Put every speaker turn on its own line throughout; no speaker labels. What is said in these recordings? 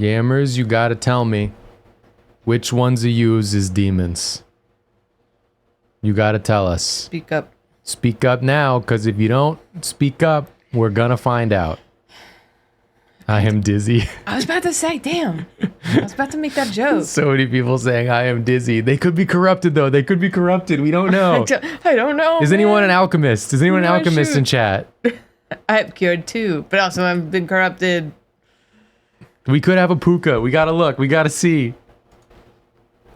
Yammers, you gotta tell me which ones of yous is demons. You gotta tell us.
Speak up.
Speak up now, because if you don't speak up, we're gonna find out. I am dizzy.
I was about to say, damn. I was about to make that joke.
So many people saying I am dizzy. They could be corrupted, though. They could be corrupted. We don't know.
I don't know.
Is anyone an alchemist? Is anyone an alchemist in chat?
I've cured too, but also I've been corrupted.
We could have a puka. We gotta look. We gotta see.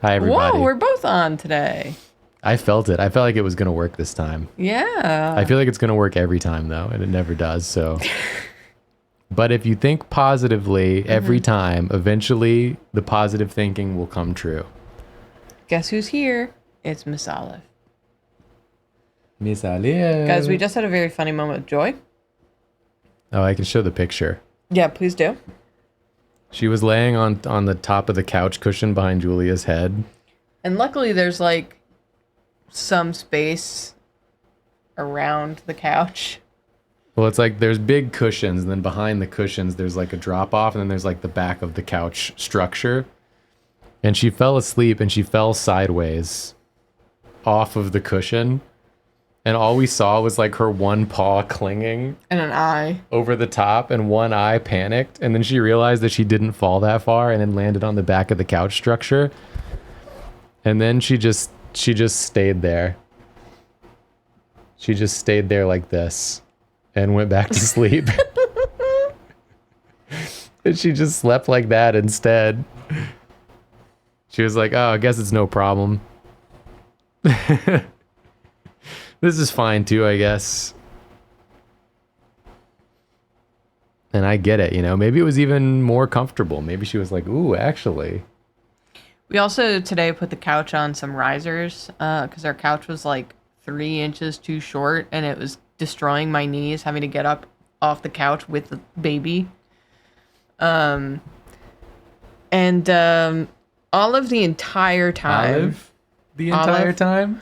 Hi, everybody.
Whoa, we're both on today.
I felt it. I felt like it was gonna work this time.
Yeah.
I feel like it's gonna work every time, though, and it never does, so... But if you think positively every time, eventually the positive thinking will come true.
Guess who's here? It's Miss Olive.
Miss Olive.
Guys, we just had a very funny moment with Joy.
Oh, I can show the picture.
Yeah, please do.
She was laying on the top of the couch cushion behind Julia's head.
And luckily there's like some space around the couch.
Well, it's like there's big cushions, and then behind the cushions there's like a drop off, and then there's like the back of the couch structure. And she fell asleep, and she fell sideways off of the cushion. And all we saw was like her one paw clinging.
And an eye.
Over the top, and one eye panicked. And then she realized that she didn't fall that far, and then landed on the back of the couch structure. And then she just stayed there. She just stayed there like this. And went back to sleep. And she just slept like that instead. She was like, oh, I guess it's no problem. This is fine too, I guess. And I get it, you know. Maybe it was even more comfortable. Maybe she was like, ooh, actually.
We also today put the couch on some risers because our couch was like 3 inches too short, and it was destroying my knees, having to get up off the couch with the baby. Olive the entire time.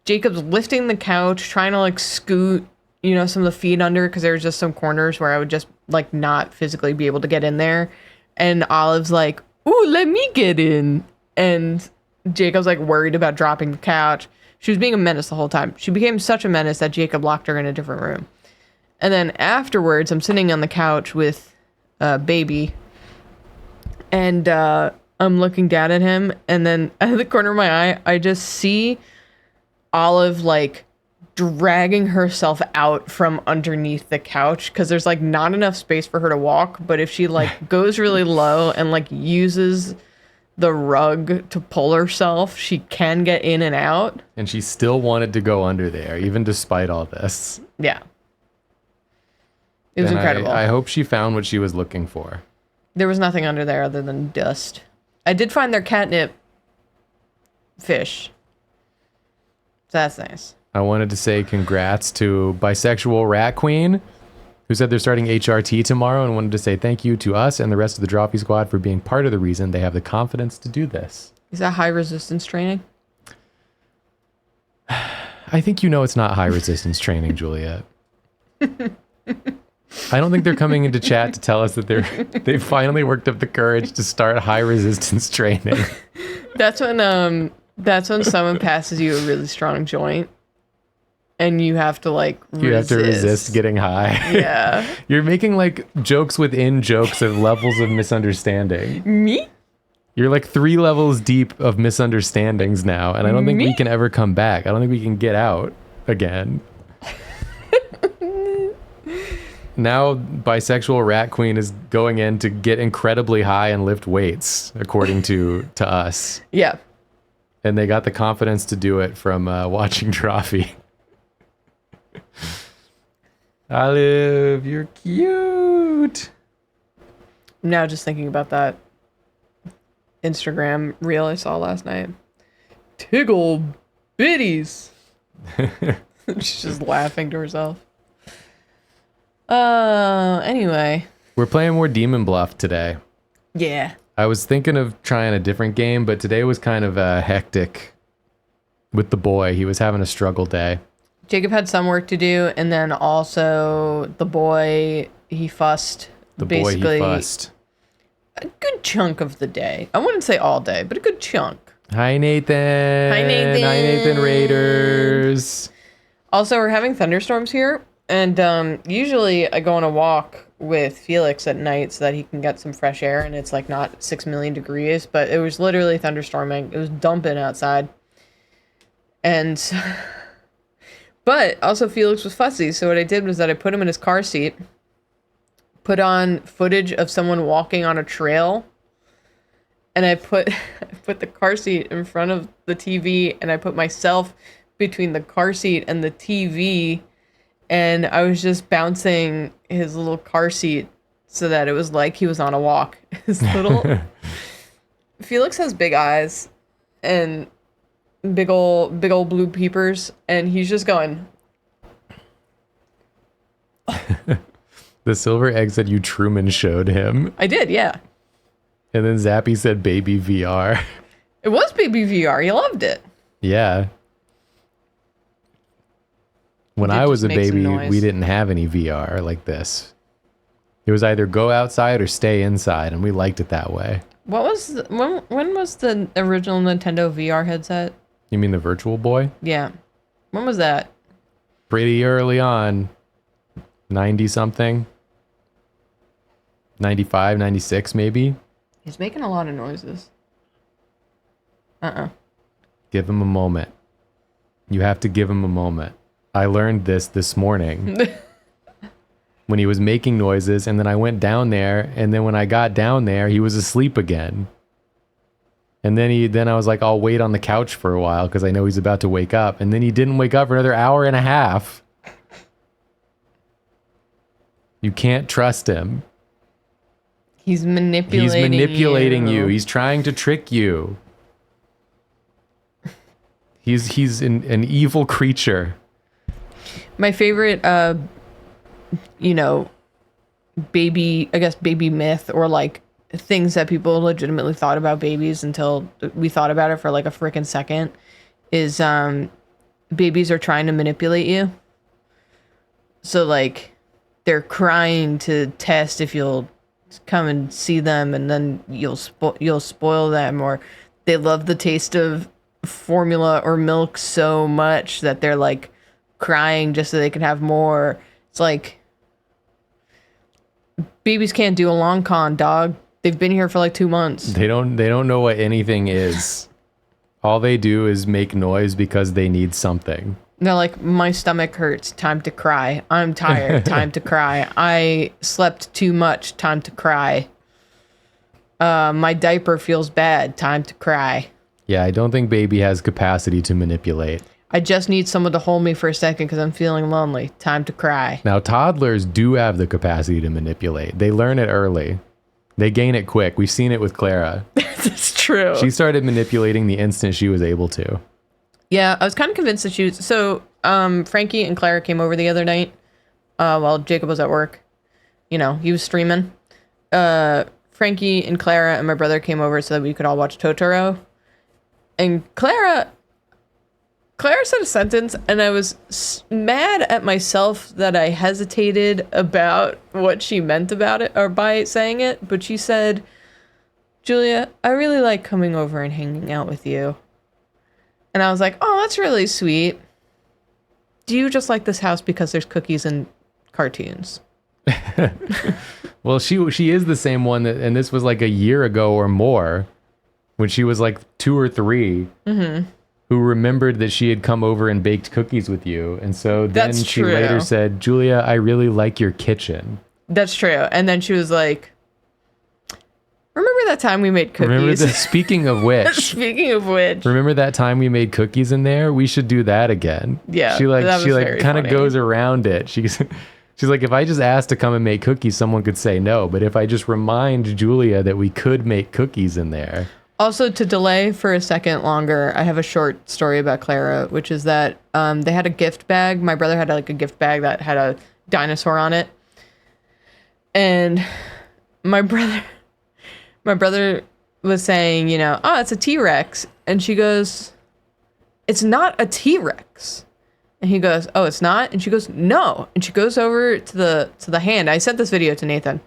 Jacob's lifting the couch, trying to like scoot, you know, some of the feet under, because there was just some corners where I would just like not physically be able to get in there. And Olive's like, ooh, let me get in. And Jacob's like worried about dropping the couch. She was being a menace the whole time. She became such a menace that Jacob locked her in a different room. And then afterwards, I'm sitting on the couch with baby, and I'm looking down at him, and then out of the corner of my eye, I just see Olive like dragging herself out from underneath the couch, because there's like not enough space for her to walk, but if she like goes really low and like uses the rug to pull herself, she can get in and out.
And she still wanted to go under there, even despite all this.
Yeah. It was incredible.
I hope she found what she was looking for.
There was nothing under there other than dust. I did find their catnip fish. So that's nice.
I wanted to say congrats to Bisexual Rat Queen, who said they're starting HRT tomorrow, and wanted to say thank you to us and the rest of the Drawfee Squad for being part of the reason they have the confidence to do this.
Is that high resistance training?
I think you know it's not high resistance training, Juliet. I don't think they're coming into chat to tell us that they've finally worked up the courage to start high resistance training.
That's when someone passes you a really strong joint. And you have to like resist.
You have to resist getting high.
Yeah.
You're making like jokes within jokes of levels of misunderstanding.
Me?
You're like 3 levels deep of misunderstandings now, and I don't think we can ever come back. I don't think we can get out again. Now Bisexual Rat Queen is going in to get incredibly high and lift weights, according to us.
Yeah.
And they got the confidence to do it from watching Drawfee. Olive, you're cute.
I'm now just thinking about that Instagram reel I saw last night. Tiggle bitties. She's just laughing to herself. Anyway.
We're playing more Demon Bluff today.
Yeah.
I was thinking of trying a different game, but today was kind of hectic with the boy. He was having a struggle day.
Jacob had some work to do, and then also the boy, he fussed. a good chunk of the day. I wouldn't say all day, but a good chunk.
Hi, Nathan.
Hi, Nathan.
Hi, Nathan Raiders.
Also, we're having thunderstorms here, and usually I go on a walk with Felix at night so that he can get some fresh air, and it's like not 6 million degrees, but it was literally thunderstorming. It was dumping outside. And but also Felix was fussy, so what I did was that I put him in his car seat, put on footage of someone walking on a trail, and I put the car seat in front of the TV, and I put myself between the car seat and the TV, and I was just bouncing his little car seat so that it was like he was on a walk. His little Felix has big eyes and big old blue peepers, and he's just going.
The silver eggs that you Truman showed him.
I did, yeah.
And then Zappy said baby VR.
It was baby VR. He loved it.
Yeah. When I was a baby, we didn't have any VR like this. It was either go outside or stay inside, and we liked it that way.
What was when was the original Nintendo VR headset?
You mean the Virtual Boy?
Yeah. When was that?
Pretty early on. 90-something. 95, 96 maybe.
He's making a lot of noises.
Give him a moment. You have to give him a moment. I learned this morning when he was making noises, and then I went down there, and then when I got down there, he was asleep again. And then I was like, I'll wait on the couch for a while because I know he's about to wake up. And then he didn't wake up for another hour and a half. You can't trust him.
He's manipulating
you. He's trying to trick you. He's an evil creature.
My favorite, baby myth, or like things that people legitimately thought about babies until we thought about it for like a freaking second, is babies are trying to manipulate you. So like they're crying to test if you'll come and see them, and then you'll spoil them, or they love the taste of formula or milk so much that they're like crying just so they can have more. It's like babies can't do a long con, dog. They've been here for like 2 months.
They don't know what anything is. All they do is make noise because they need something.
They're like, my stomach hurts, time to cry. I'm tired, time to cry. I slept too much, time to cry. My diaper feels bad, time to cry.
Yeah, I don't think baby has capacity to manipulate.
I just need someone to hold me for a second because I'm feeling lonely. Time to cry.
Now, toddlers do have the capacity to manipulate. They learn it early. They gain it quick. We've seen it with Clara.
That's true.
She started manipulating the instant she was able to.
Yeah, I was kind of convinced that she was... So, Frankie and Clara came over the other night while Jacob was at work. You know, he was streaming. Frankie and Clara and my brother came over so that we could all watch Totoro. And Clara said a sentence, and I was mad at myself that I hesitated about what she meant about it, or by saying it. But she said, "Julia, I really like coming over and hanging out with you." And I was like, "Oh, that's really sweet. Do you just like this house because there's cookies and cartoons?"
Well, she is the same one that, and this was like a year ago or more, when she was like 2 or 3, who remembered that she had come over and baked cookies with you. And so then she later said, "Julia, I really like your kitchen."
That's true. And then she was like, "Remember that time we made cookies?"
Speaking of which.
Speaking of which.
Remember that time we made cookies in there? We should do that again.
Yeah.
She kind of goes around it. She's like, if I just asked to come and make cookies, someone could say no. But if I just remind Julia that we could make cookies in there.
Also, to delay for a second longer, I have a short story about Clara, which is that they had a gift bag. My brother had like a gift bag that had a dinosaur on it. And my brother was saying, "Oh, it's a T-Rex." And she goes, "It's not a T-Rex." And he goes, "Oh, it's not?" And she goes, "No." And she goes over to the hand. I sent this video to Nathan.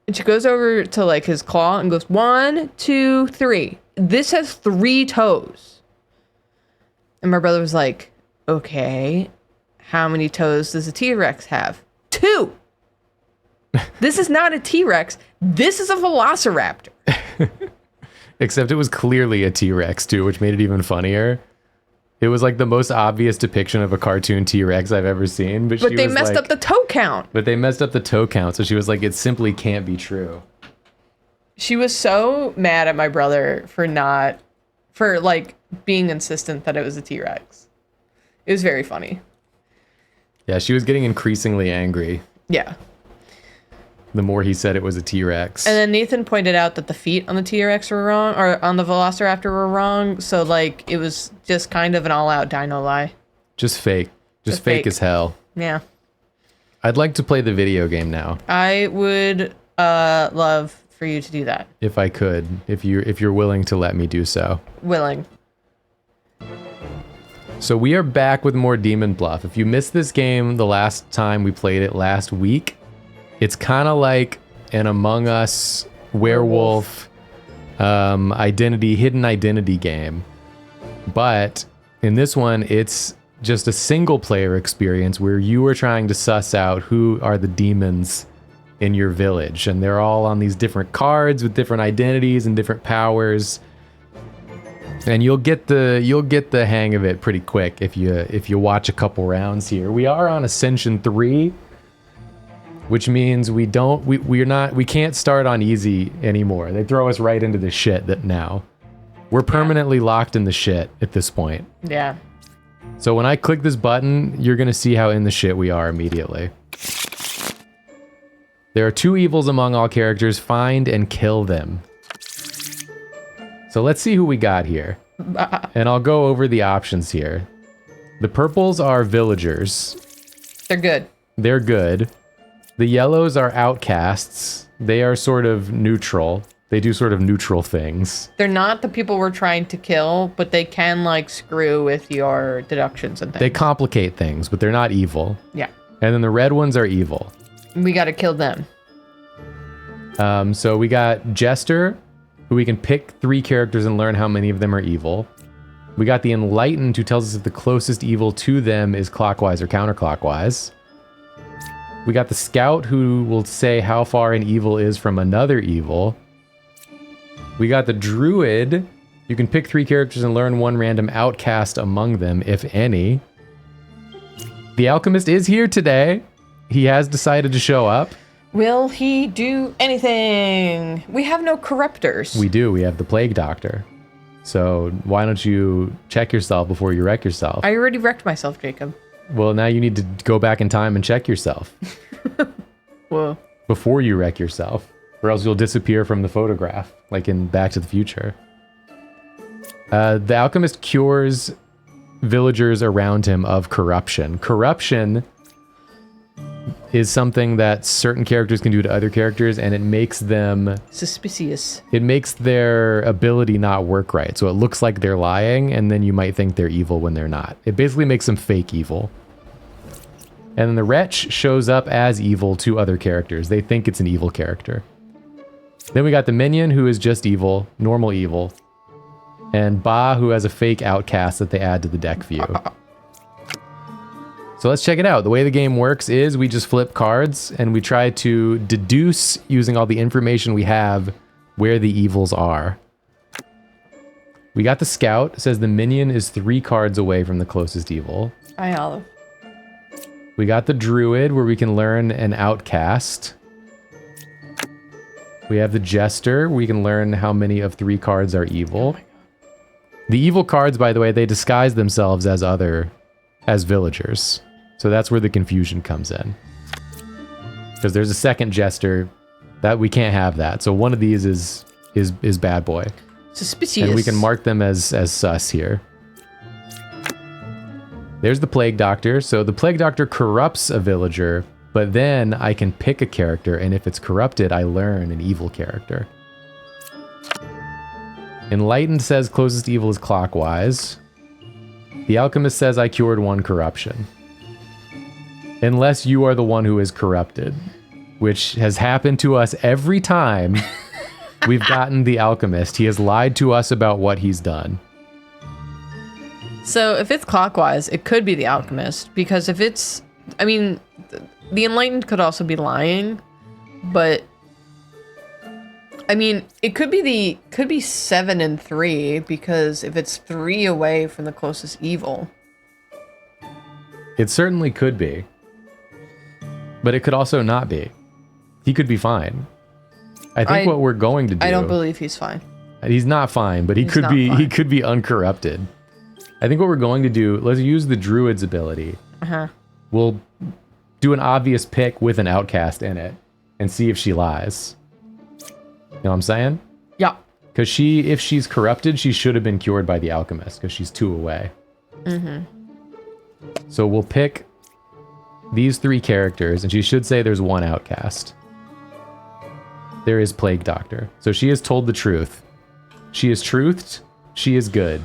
And she goes over to like his claw and goes, 1, 2, 3. This has 3 toes. And my brother was like, okay, how many toes does a T-Rex have? 2. This is not a T-Rex. This is a velociraptor.
Except it was clearly a T-Rex too, which made it even funnier. It was like the most obvious depiction of a cartoon T-Rex I've ever seen. But
they messed up the toe count.
But they messed up the toe count, so she was like, it simply can't be true.
She was so mad at my brother for like being insistent that it was a T-Rex. It was very funny.
Yeah, she was getting increasingly angry.
Yeah.
The more he said it was a T-Rex.
And then Nathan pointed out that the feet on the T-Rex were wrong, or on the Velociraptor were wrong. So like it was just kind of an all-out dino lie.
Just fake. Just fake as hell.
Yeah.
I'd like to play the video game now.
I would love for you to do that.
If I could. If you're willing to let me do so.
Willing.
So we are back with more Demon Bluff. If you missed this game the last time we played it last week, it's kind of like an Among Us werewolf hidden identity game. But in this one, it's just a single player experience where you are trying to suss out who are the demons in your village. And they're all on these different cards with different identities and different powers. And you'll get the hang of it pretty quick if you watch a couple rounds here. We are on Ascension 3. Which means we can't start on easy anymore. They throw us right into the shit that now. We're permanently locked in the shit at this point.
Yeah.
So when I click this button, you're gonna see how in the shit we are immediately. There are 2 evils among all characters. Find and kill them. So let's see who we got here. And I'll go over the options here. The purples are villagers.
They're good.
They're good. The yellows are outcasts. They are sort of neutral. They do sort of neutral things.
They're not the people we're trying to kill, but they can like screw with your deductions and things.
They complicate things, but they're not evil.
Yeah.
And then the red ones are evil.
We got to kill them.
So we got Jester, who we can pick 3 characters and learn how many of them are evil. We got the Enlightened, who tells us if the closest evil to them is clockwise or counterclockwise. We got the Scout, who will say how far an evil is from another evil. We got the Druid. You can pick 3 characters and learn 1 random outcast among them, if any. The Alchemist is here today. He has decided to show up.
Will he do anything? We have no corruptors.
We do. We have the Plague Doctor. So why don't you check yourself before you wreck yourself?
I already wrecked myself, Jacob.
Well, now you need to go back in time and check yourself.
Whoa.
Before you wreck yourself. Or else you'll disappear from the photograph, like in Back to the Future. The Alchemist cures villagers around him of corruption. Corruption is something that certain characters can do to other characters, and it makes them...
suspicious.
It makes their ability not work right. So it looks like they're lying, and then you might think they're evil when they're not. It basically makes them fake evil. And then the Wretch shows up as evil to other characters. They think it's an evil character. Then we got the Minion, who is just evil, normal evil. And Ba, who has a fake outcast that they add to the deck view. So let's check it out. The way the game works is we just flip cards and we try to deduce, using all the information we have, where the evils are. We got the Scout. It says the Minion is 3 cards away from the closest evil.
Hi, Olive.
We got the Druid, where we can learn an outcast. We have the Jester. We can learn how many of 3 cards are evil. The evil cards, by the way, they disguise themselves as villagers. So that's where the confusion comes in. Because there's a second Jester that we can't have that. So one of these is bad boy.
Suspicious.
And we can mark them as sus here. There's the Plague Doctor. So the Plague Doctor corrupts a villager, but then I can pick a character, and if it's corrupted, I learn an evil character. Enlightened says closest evil is clockwise. The Alchemist says I cured 1 corruption. Unless you are the one who is corrupted. which has happened to us every time we've gotten the alchemist. He has lied to us about what he's done.
So if it's clockwise, it could be the alchemist, because if it's, I mean, the enlightened could also be lying, but I mean, it could be 7 and 3, because if it's 3 away from the closest evil.
It certainly could be. But it could also not be. He could be fine. I think what we're going to do.
I don't believe he's fine.
He's not fine, but he could be uncorrupted. I think what we're going to do, let's use the druid's ability. We'll do an obvious pick with an outcast in it and see if she lies. You know what I'm saying?
Yeah.
Because if she's corrupted, she should have been cured by the alchemist because she's 2 away. So we'll pick these 3 characters, and she should say there's 1 outcast. There is Plague Doctor. So she has told the truth. She is truthed. She is good.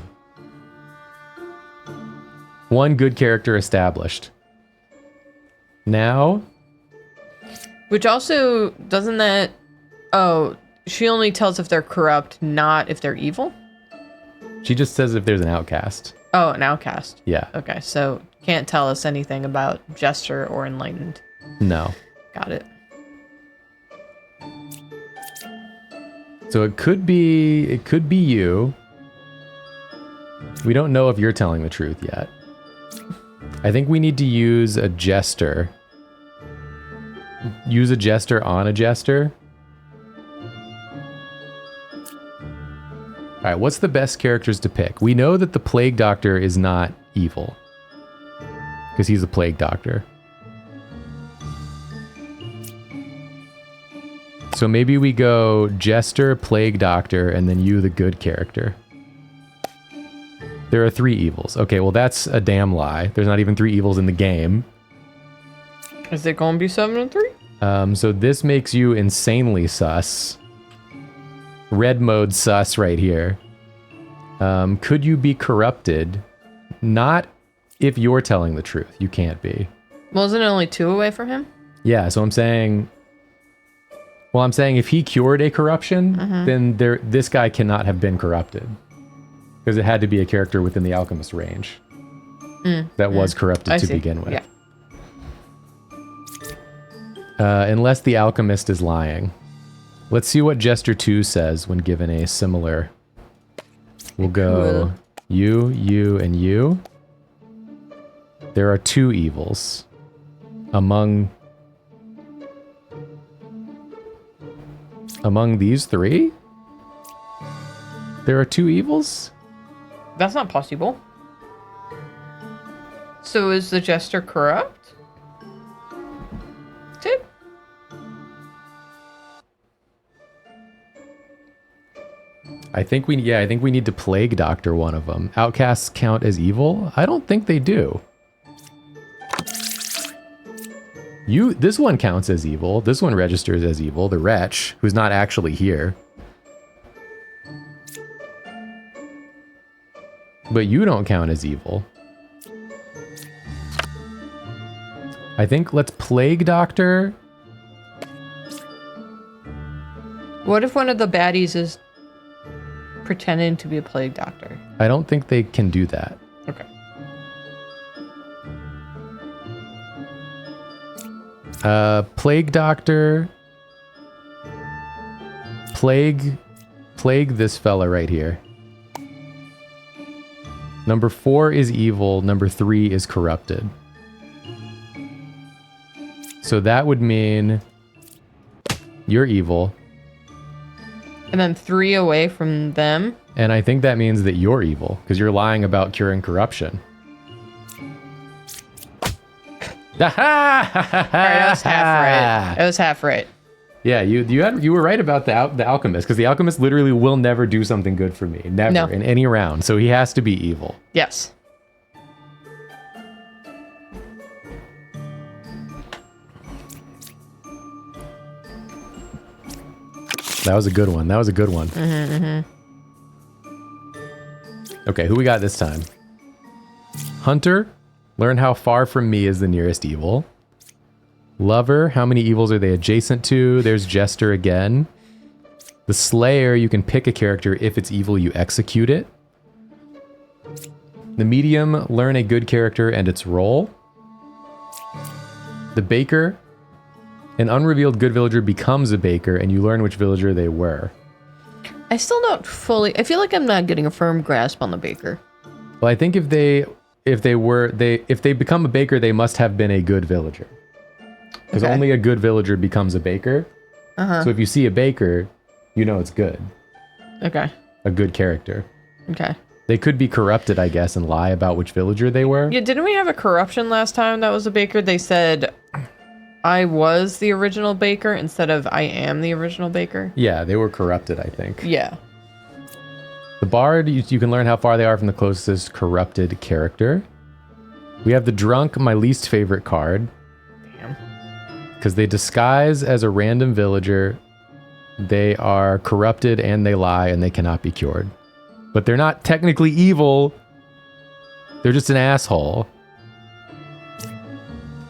1 good character established. Now...
Which also, doesn't that... Oh, she only tells if they're corrupt, not if they're evil?
She just says if there's an outcast.
Oh, an outcast.
Yeah.
Okay, so can't tell us anything about Jester or Enlightened.
No.
Got it.
So it could be you. We don't know if you're telling the truth yet. I think we need to use a jester. Use a jester on a jester. All right, what's the best characters to pick? We know that the Plague Doctor is not evil. Because he's a Plague Doctor. So maybe we go Jester, Plague Doctor, and then you, the good character. There are 3 evils. Okay, well that's a damn lie. There's not even 3 evils in the game.
Is it going to be 7 and 3?
So this makes you insanely sus. Red mode sus right here. Could you be corrupted? Not if you're telling the truth. You can't be.
Well, isn't it only 2 away from him?
Yeah, so I'm saying... Well, I'm saying if he cured a corruption, then this guy cannot have been corrupted. Because it had to be a character within the alchemist range. That was corrupted to begin with.
Yeah.
Unless the alchemist is lying. Let's see what Jester 2 says when given a similar... We'll go you, and you. There are 2 evils. Among these 3? There are 2 evils?
That's not possible. So is the Jester corrupt? Tip?
I think we need to Plague Doctor one of them. Outcasts count as evil? I don't think they do. This one counts as evil. This one registers as evil. The Wretch, who's not actually here. But you don't count as evil. I think let's Plague Doctor.
What if one of the baddies is pretending to be a Plague Doctor?
I don't think they can do that.
Okay.
Plague Doctor. Plague this fella right here. Number 4 is evil. Number 3 is corrupted. So that would mean you're evil.
And then 3 away from them.
And I think that means that you're evil because you're lying about curing corruption.
Alright, I was half right. I was half right.
Yeah, you were right about the alchemist, because the alchemist literally will never do something good for me, never in any round. So he has to be evil.
Yes.
That was a good one. Okay, who we got this time? Hunter, learn how far from me is the nearest evil. Lover, how many evils are they adjacent to? There's Jester again. The Slayer, you can pick a character. If it's evil, you execute it. The Medium, learn a good character and its role. The Baker, an unrevealed good villager becomes a baker and you learn which villager they were.
I still don't fully... I feel like I'm not getting a firm grasp on the baker.
Well, I think if they become a baker, they must have been a good villager. Because only a good villager becomes a baker. So if you see a baker, you know it's good.
Okay.
A good character.
Okay.
They could be corrupted, I guess, and lie about which villager they were.
Yeah, didn't we have a corruption last time that was a baker? They said, I was the original baker instead of I am the original baker.
Yeah, they were corrupted, I think.
Yeah.
The Bard, you can learn how far they are from the closest corrupted character. We have the Drunk, my least favorite card.
Damn.
Because they disguise as a random villager. They are corrupted and they lie and they cannot be cured. But they're not technically evil. They're just an asshole.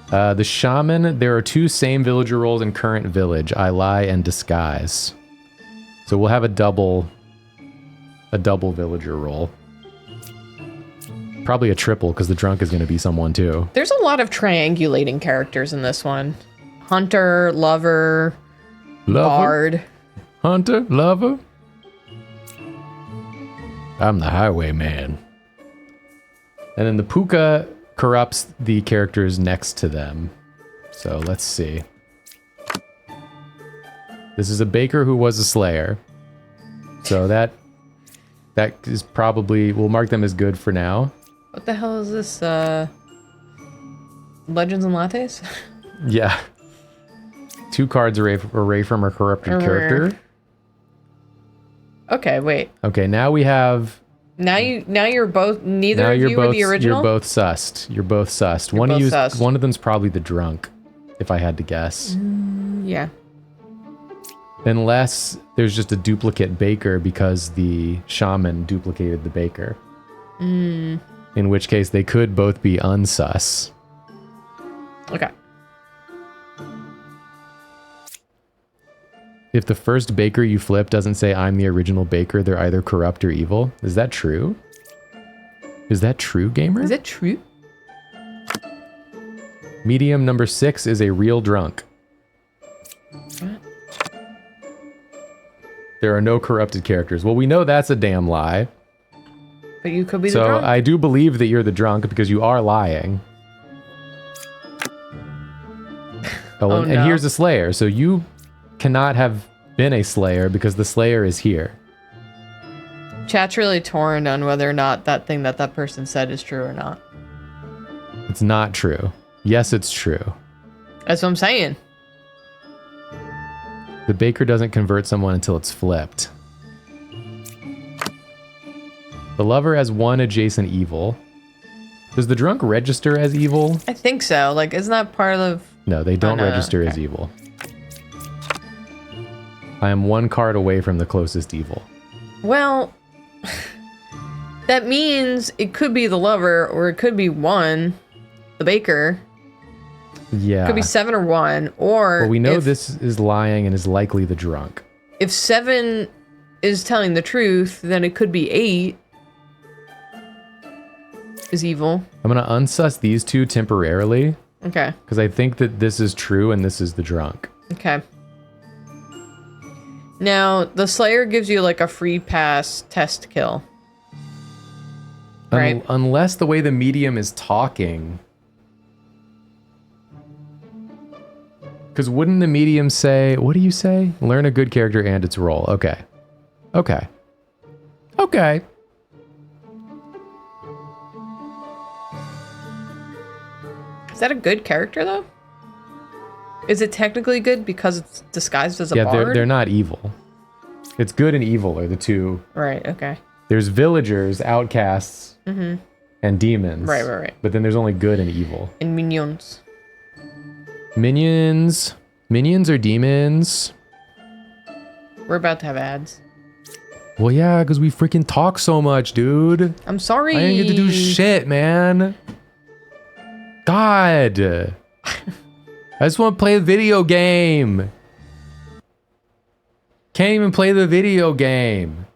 The Shaman, there are 2 same villager roles in current village. I lie and disguise. So we'll have a double villager role. Probably a triple because the Drunk is going to be someone too.
There's a lot of triangulating characters in this one. Hunter, Lover, Bard.
Hunter, Lover. I'm the highwayman. And then the Puka corrupts the characters next to them. So let's see. This is a baker who was a slayer. So that is probably, we'll mark them as good for now.
What the hell is this? Legends and Lattes?
Yeah. 2 cards array from a corrupted character.
Okay, wait.
Okay, now we have...
Now you're both... Neither of you are the original?
You're both sussed. You're both sussed. One of them's probably the Drunk, if I had to guess.
Yeah.
Unless there's just a duplicate baker because the Shaman duplicated the baker. In which case they could both be unsus.
Okay.
If the first baker you flip doesn't say I'm the original baker, they're either corrupt or evil. Is that true? Is that true, gamer?
Is it true?
Medium number 6 is a real drunk.
What?
There are no corrupted characters. Well, we know that's a damn lie.
But you could be the
So
drunk?
I do believe that you're the drunk because you are lying. And here's the Slayer. So you cannot have been a Slayer because the Slayer is here.
Chat's really torn on whether or not that thing that person said is true or not.
It's not true. Yes, it's true.
That's what I'm saying.
The baker doesn't convert someone until it's flipped. The Lover has 1 adjacent evil. Does the Drunk register as evil?
I think so. Like, isn't that part of...
No, they don't register as evil. I am 1 card away from the closest evil.
Well, that means it could be the Lover, or it could be 1, the baker.
Yeah.
It could be 7 or 1, or...
Well, we know this is lying and is likely the Drunk.
If 7 is telling the truth, then it could be 8 is evil.
I'm going to unsus these 2 temporarily.
Okay.
Because I think that this is true and this is the Drunk.
Okay. Now, the Slayer gives you like a free pass test kill. Right?
Unless the way the medium is talking. Because wouldn't the medium say, what do you say? Learn a good character and its role. Okay. Okay. Okay.
Is that a good character, though? Is it technically good because it's disguised as a bard?
Yeah, they're not evil. It's good and evil are the 2.
Right, okay.
There's villagers, outcasts, and demons.
Right.
But then there's only good and evil.
And minions.
Minions. Minions are demons.
We're about to have ads.
Well, yeah, because we freaking talk so much, dude.
I'm sorry.
I didn't get to do shit, man. God. I I just want to play a video game. Can't even play the video game.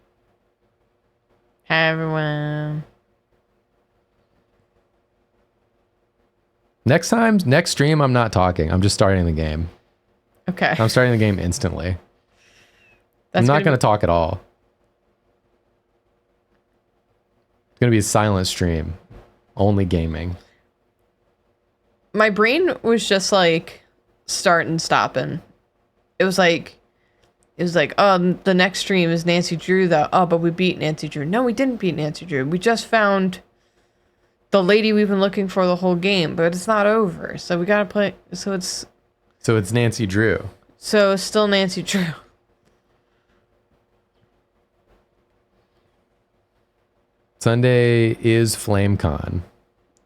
Hi, everyone.
Next stream, I'm not talking. I'm just starting the game.
Okay.
I'm starting the game instantly. I'm not going to talk at all. It's going to be a silent stream. Only gaming.
My brain was just like starting, stopping. It was like, oh, the next stream is Nancy Drew, though. Oh, but we beat Nancy Drew. No, we didn't beat Nancy Drew. We just found the lady we've been looking for the whole game, but it's not over. So we got to play. So it's
Nancy Drew.
So it's still Nancy Drew.
Sunday is FlameCon.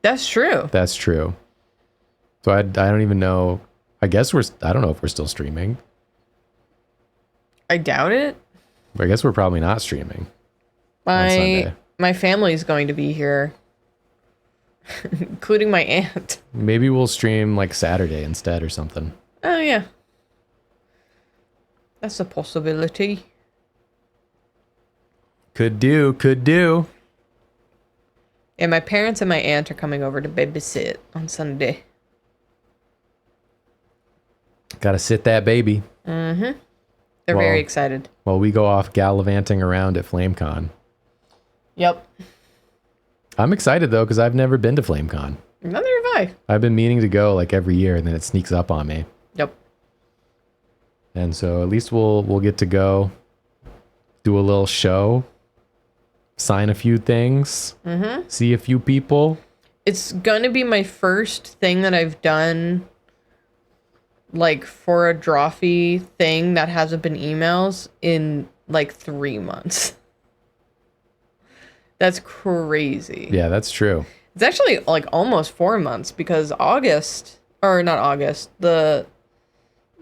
That's true.
That's true. So I don't even know. I guess I don't know if we're still streaming.
I doubt it.
I guess we're probably not streaming on Sunday.
My family's going to be here, including my aunt.
Maybe we'll stream like Saturday instead or something.
Oh, yeah. That's a possibility.
Could do.
And my parents and my aunt are coming over to babysit on Sunday.
Gotta sit that baby.
Mm-hmm. They're very excited.
While we go off gallivanting around at FlameCon.
Yep.
I'm excited though, because I've never been to FlameCon.
Neither have I.
I've been meaning to go like every year, and then it sneaks up on me.
Yep.
And so at least we'll get to go do a little show, sign a few things, see a few people.
It's gonna be my first thing that I've done, like, for a drawfee thing that hasn't been emails in like 3 months. That's crazy.
Yeah, that's true.
It's actually like almost 4 months, because the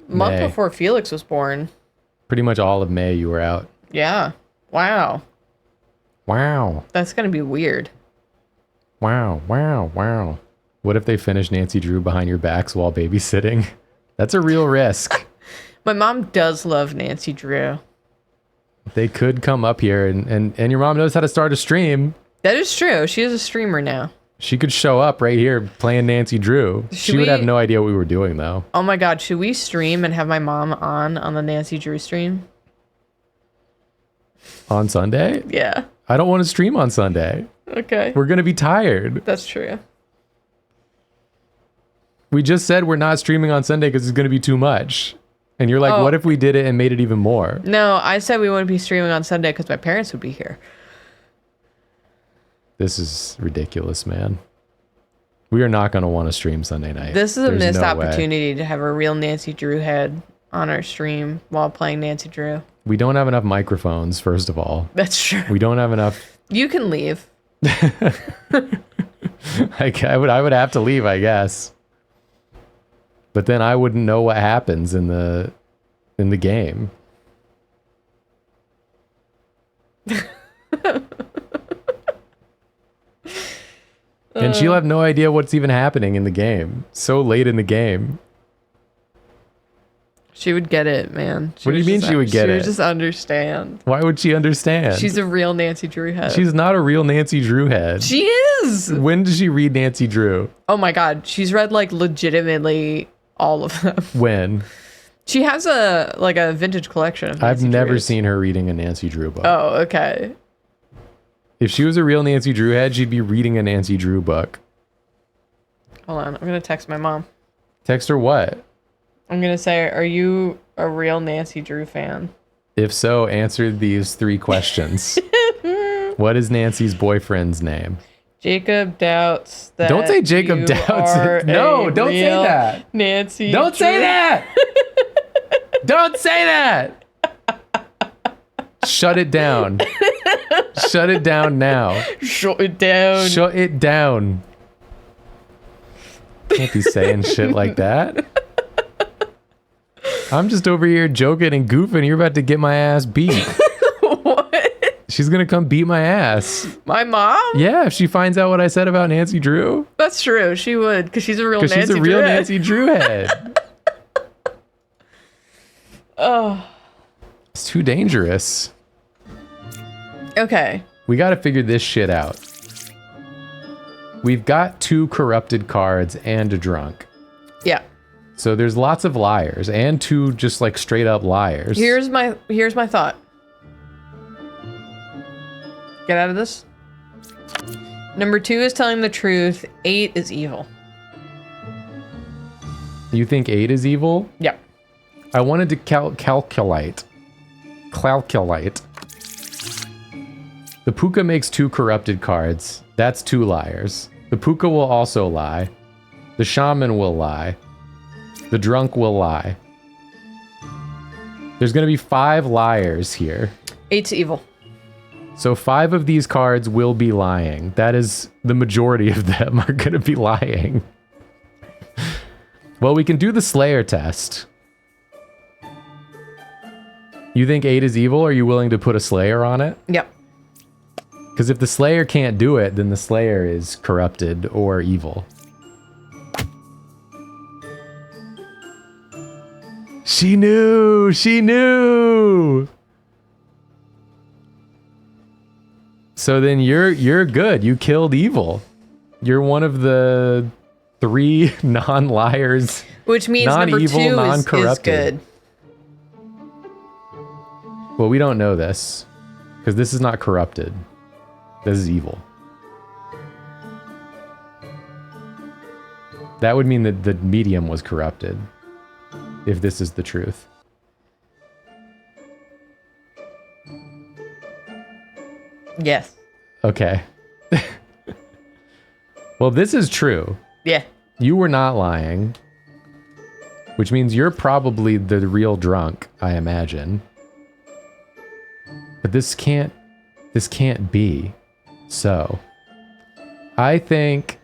month
May.
before Felix was born.
Pretty much all of May you were out.
Yeah. Wow. That's gonna be weird.
Wow. What if they finish Nancy Drew behind your backs while babysitting? That's a real risk.
My mom does love Nancy Drew.
They could come up here and your mom knows how to start a stream.
That is true. She is a streamer now.
She could show up right here playing Nancy Drew. She would have no idea what we were doing though.
Oh my god, should we stream and have my mom on the Nancy Drew stream?
On Sunday?
Yeah.
I don't want to stream on Sunday.
Okay.
We're going to be tired.
That's true.
We just said we're not streaming on Sunday because it's going to be too much. And you're like, what if we did it and made it even more?
No, I said we wouldn't be streaming on Sunday because my parents would be here.
This is ridiculous, man. We are not going to want to stream Sunday night.
This is a
There's
missed
no
opportunity to have a real Nancy Drew head on our stream while playing Nancy Drew.
We don't have enough microphones, first of all.
That's true.
We don't have enough.
You can leave.
I would have to leave, I guess. But then I wouldn't know what happens in the game. And she'll have no idea what's even happening in the game. So late in the game.
She would get it, man.
What do you mean she would get it?
She would just understand.
Why would she understand?
She's a real Nancy Drew head.
She's not a real Nancy Drew head.
She is!
When did she read Nancy Drew?
Oh my god, she's read like legitimately all of them.
When?
She has a vintage collection of Nancy
I've never
Drews.
seen her reading a Nancy Drew book.
Oh, okay.
If she was a real Nancy Drew head, she'd be reading a Nancy Drew book.
Hold on, I'm gonna text my mom.
Text her what?
I'm gonna say, are you a real Nancy Drew fan?
If so, answer these 3 questions. What is Nancy's boyfriend's name?
Jacob doubts that.
Don't say Jacob doubts it. No, don't say that.
Nancy.
Don't say that. Don't say that. Shut it down. Shut it down now.
Shut it down.
Shut it down. Can't be saying shit like that. I'm just over here joking and goofing. You're about to get my ass beat.
What?
She's gonna come beat my ass.
My mom?
Yeah, if she finds out what I said about Nancy Drew.
That's true. She would, because she's a real Nancy
She's a
Drew
real
head.
Nancy Drew head.
Oh.
It's too dangerous.
Okay.
We got to figure this shit out. We've got 2 corrupted cards and a drunk.
Yeah.
So there's lots of liars and 2 just like straight up liars.
Here's my thought. Get out of this. Number 2 is telling the truth. 8 is evil.
You think 8 is evil?
Yep.
I wanted to calculate. The Puka makes 2 corrupted cards. That's 2 liars. The Puka will also lie. The Shaman will lie. The Drunk will lie. There's going to be 5 liars here.
8's evil.
So 5 of these cards will be lying. That is, the majority of them are going to be lying. Well, we can do the Slayer test. You think 8 is evil? Are you willing to put a Slayer on it?
Yep.
Because if the Slayer can't do it, then the Slayer is corrupted or evil. She knew! She knew! So then you're good. You killed evil. You're one of the 3 non-liars.
Which means number 2 is good.
Well, we don't know this. Because this is not corrupted. This is evil. That would mean that the medium was corrupted. If this is the truth.
Yes.
Okay. Well, this is true.
Yeah.
You were not lying. Which means you're probably the real drunk, I imagine. But this can't be. So, I think,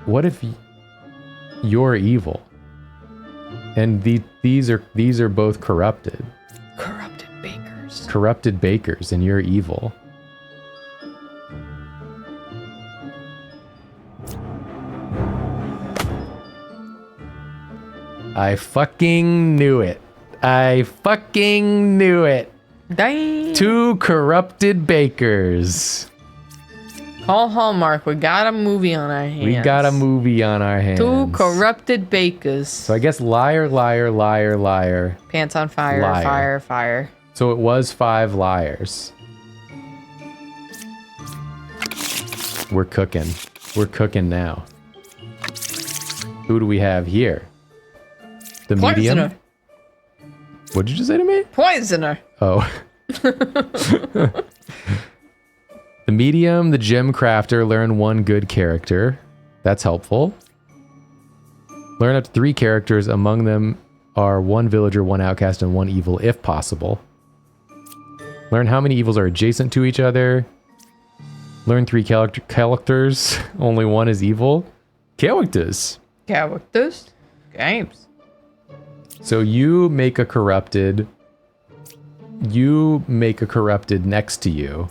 what if you're evil? And these are both corrupted.
Corrupted bakers.
Corrupted bakers, and you're evil. I fucking knew it. I fucking knew it.
Dang.
2 corrupted bakers.
Call Hallmark. We got a movie on our hands.
We got a movie on our hands.
2 corrupted bakers.
So I guess liar, liar, liar, liar.
Pants on fire,
Liar.
fire, fire.
So it was 5 liars. We're cooking. We're cooking now. Who do we have here? The medium?
Poisoner.
What'd you just say to me?
Poisoner.
Oh. The medium, the gem crafter, learn 1 good character. That's helpful. Learn up to 3 characters. Among them are 1 villager, 1 outcast, and 1 evil, if possible. Learn how many evils are adjacent to each other. Learn 3 characters. Only 1 is evil. Characters.
Characters. Games.
So you make a corrupted next to you,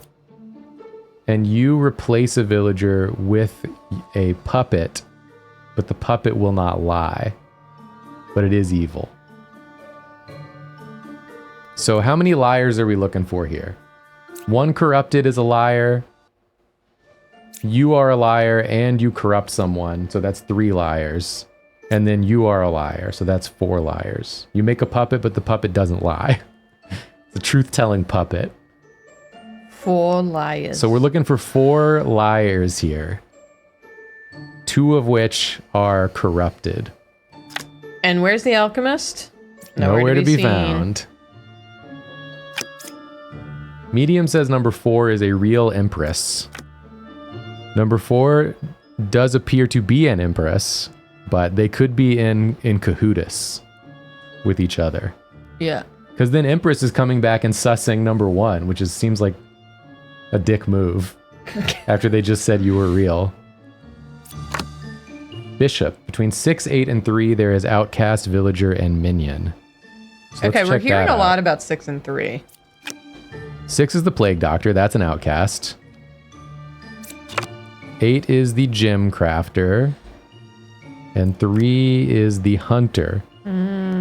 and you replace a villager with a puppet, but the puppet will not lie, but it is evil. So how many liars are we looking for here? 1 corrupted is a liar. You are a liar and you corrupt someone, so that's 3 liars. And then you are a liar, so that's 4 liars. You make a puppet, but the puppet doesn't lie. It's a truth-telling puppet.
4 liars.
So we're looking for 4 liars here. 2 of which are corrupted.
And where's the alchemist?
Nowhere to be found. Medium says number 4 is a real empress. Number 4 does appear to be an empress, but they could be in cahoots with each other.
Yeah.
Because then Empress is coming back and sussing number 1, which seems like a dick move after they just said you were real. Bishop. Between 6, 8, and 3, there is outcast, villager, and minion. So
Okay, we're hearing a lot about 6 and 3.
6 is the plague doctor. That's an outcast. 8 is the gem crafter. And 3 is the hunter.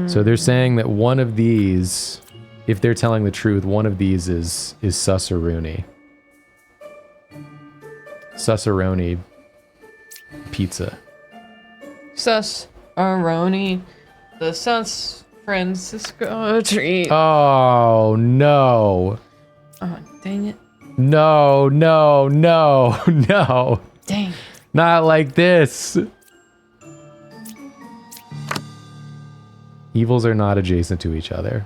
So they're saying that one of these, if they're telling the truth, one of these is Susaruni. Susaroni pizza.
Sus-aroni. The Sus Francisco treat.
Oh, no.
Oh, dang it.
No, no, no, no.
Dang.
Not like this. Evils are not adjacent to each other.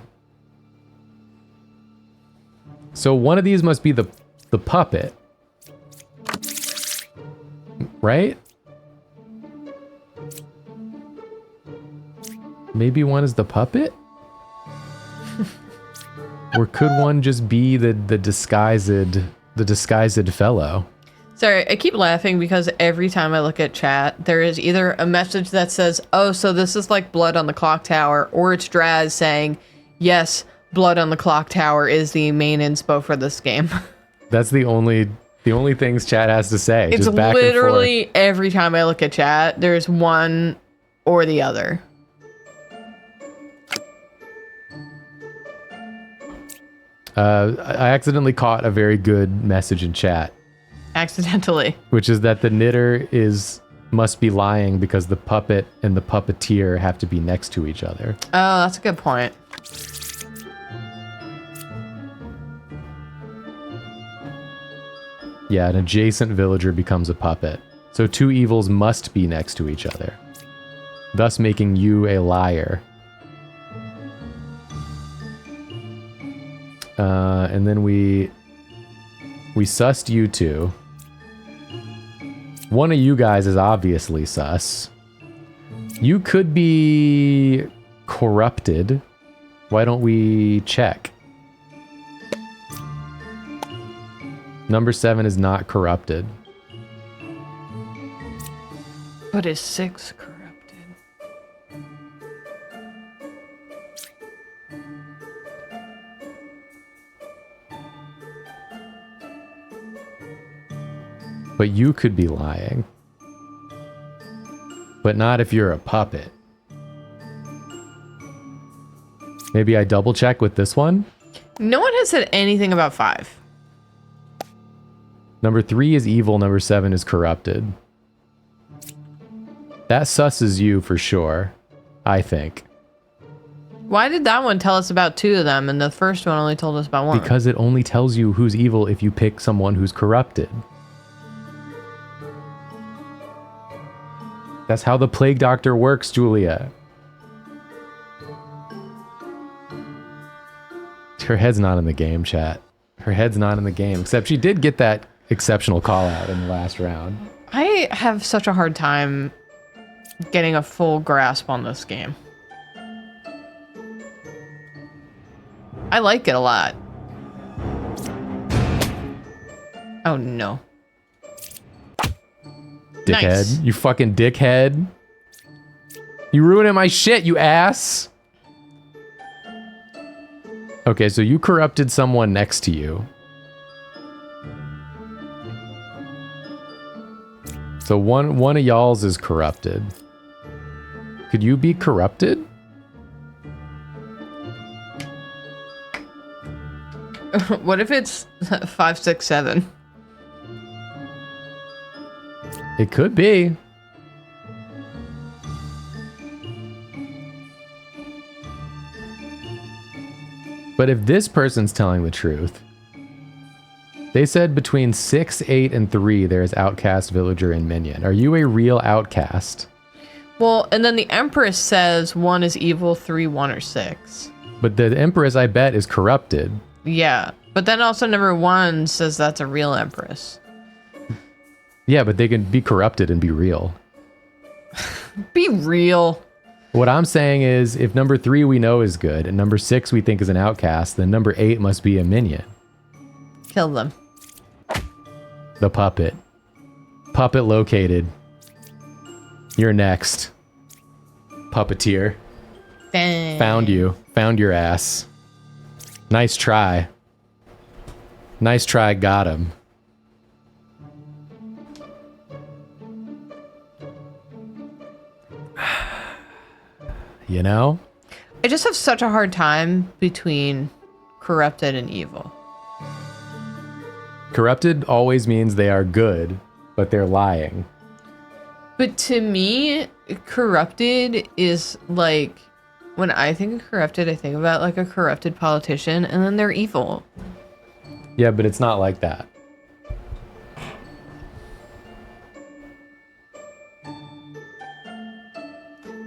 So one of these must be the puppet. Right? Maybe one is the puppet? Or could one just be the disguised fellow?
Sorry, I keep laughing because every time I look at chat, there is either a message that says, oh, so this is like Blood on the Clock Tower, or it's Draz saying, yes, Blood on the Clock Tower is the main inspo for this game.
That's the only things chat has to say.
It's
just back
literally
and forth.
every time I look at chat, there's one or the other.
I accidentally caught a very good message in chat.
Accidentally.
Which is that the knitter must be lying because the puppet and the puppeteer have to be next to each other.
Oh, that's a good point.
Yeah, an adjacent villager becomes a puppet. So 2 evils must be next to each other, thus making you a liar. And then we sussed you 2. One of you guys is obviously sus. You could be corrupted. Why don't we check? Number 7 is not corrupted.
But is 6 corrupted?
But you could be lying. But not if you're a puppet. Maybe I double check with this one?
No one has said anything about 5.
Number 3 is evil, number 7 is corrupted. That susses you for sure, I think.
Why did that one tell us about 2 of them and the first one only told us about 1?
Because it only tells you who's evil if you pick someone who's corrupted. That's how the Plague Doctor works, Julia. Her head's not in the game, chat. Her head's not in the game, except she did get that exceptional call out in the last round.
I have such a hard time getting a full grasp on this game. I like it a lot. Oh no.
Dickhead.
Nice.
You fucking dickhead. You ruining my shit, you ass. Okay, so you corrupted someone next to you. So one of y'all's is corrupted. Could you be corrupted?
What if it's 5, 6, 7?
It could be. But if this person's telling the truth, they said between 6, 8, and 3 there is outcast, villager, and minion. Are you a real outcast?
Well, and then the Empress says 1 is evil, 3, 1, or 6.
But the Empress, I bet, is corrupted.
Yeah, but then also number 1 says that's a real Empress.
Yeah, but they can be corrupted and be real.
Be real.
What I'm saying is, if number 3 we know is good, and number 6 we think is an outcast, then number 8 must be a minion.
Kill them.
The puppet. Puppet located. You're next. Puppeteer.
Dang.
Found you. Found your ass. Nice try. Nice try, got him. you know?
I just have such a hard time between corrupted and evil.
Corrupted always means they are good, but they're lying.
But to me, corrupted is like, when I think of corrupted, I think about like a corrupted politician, and then they're evil.
Yeah, but it's not like that.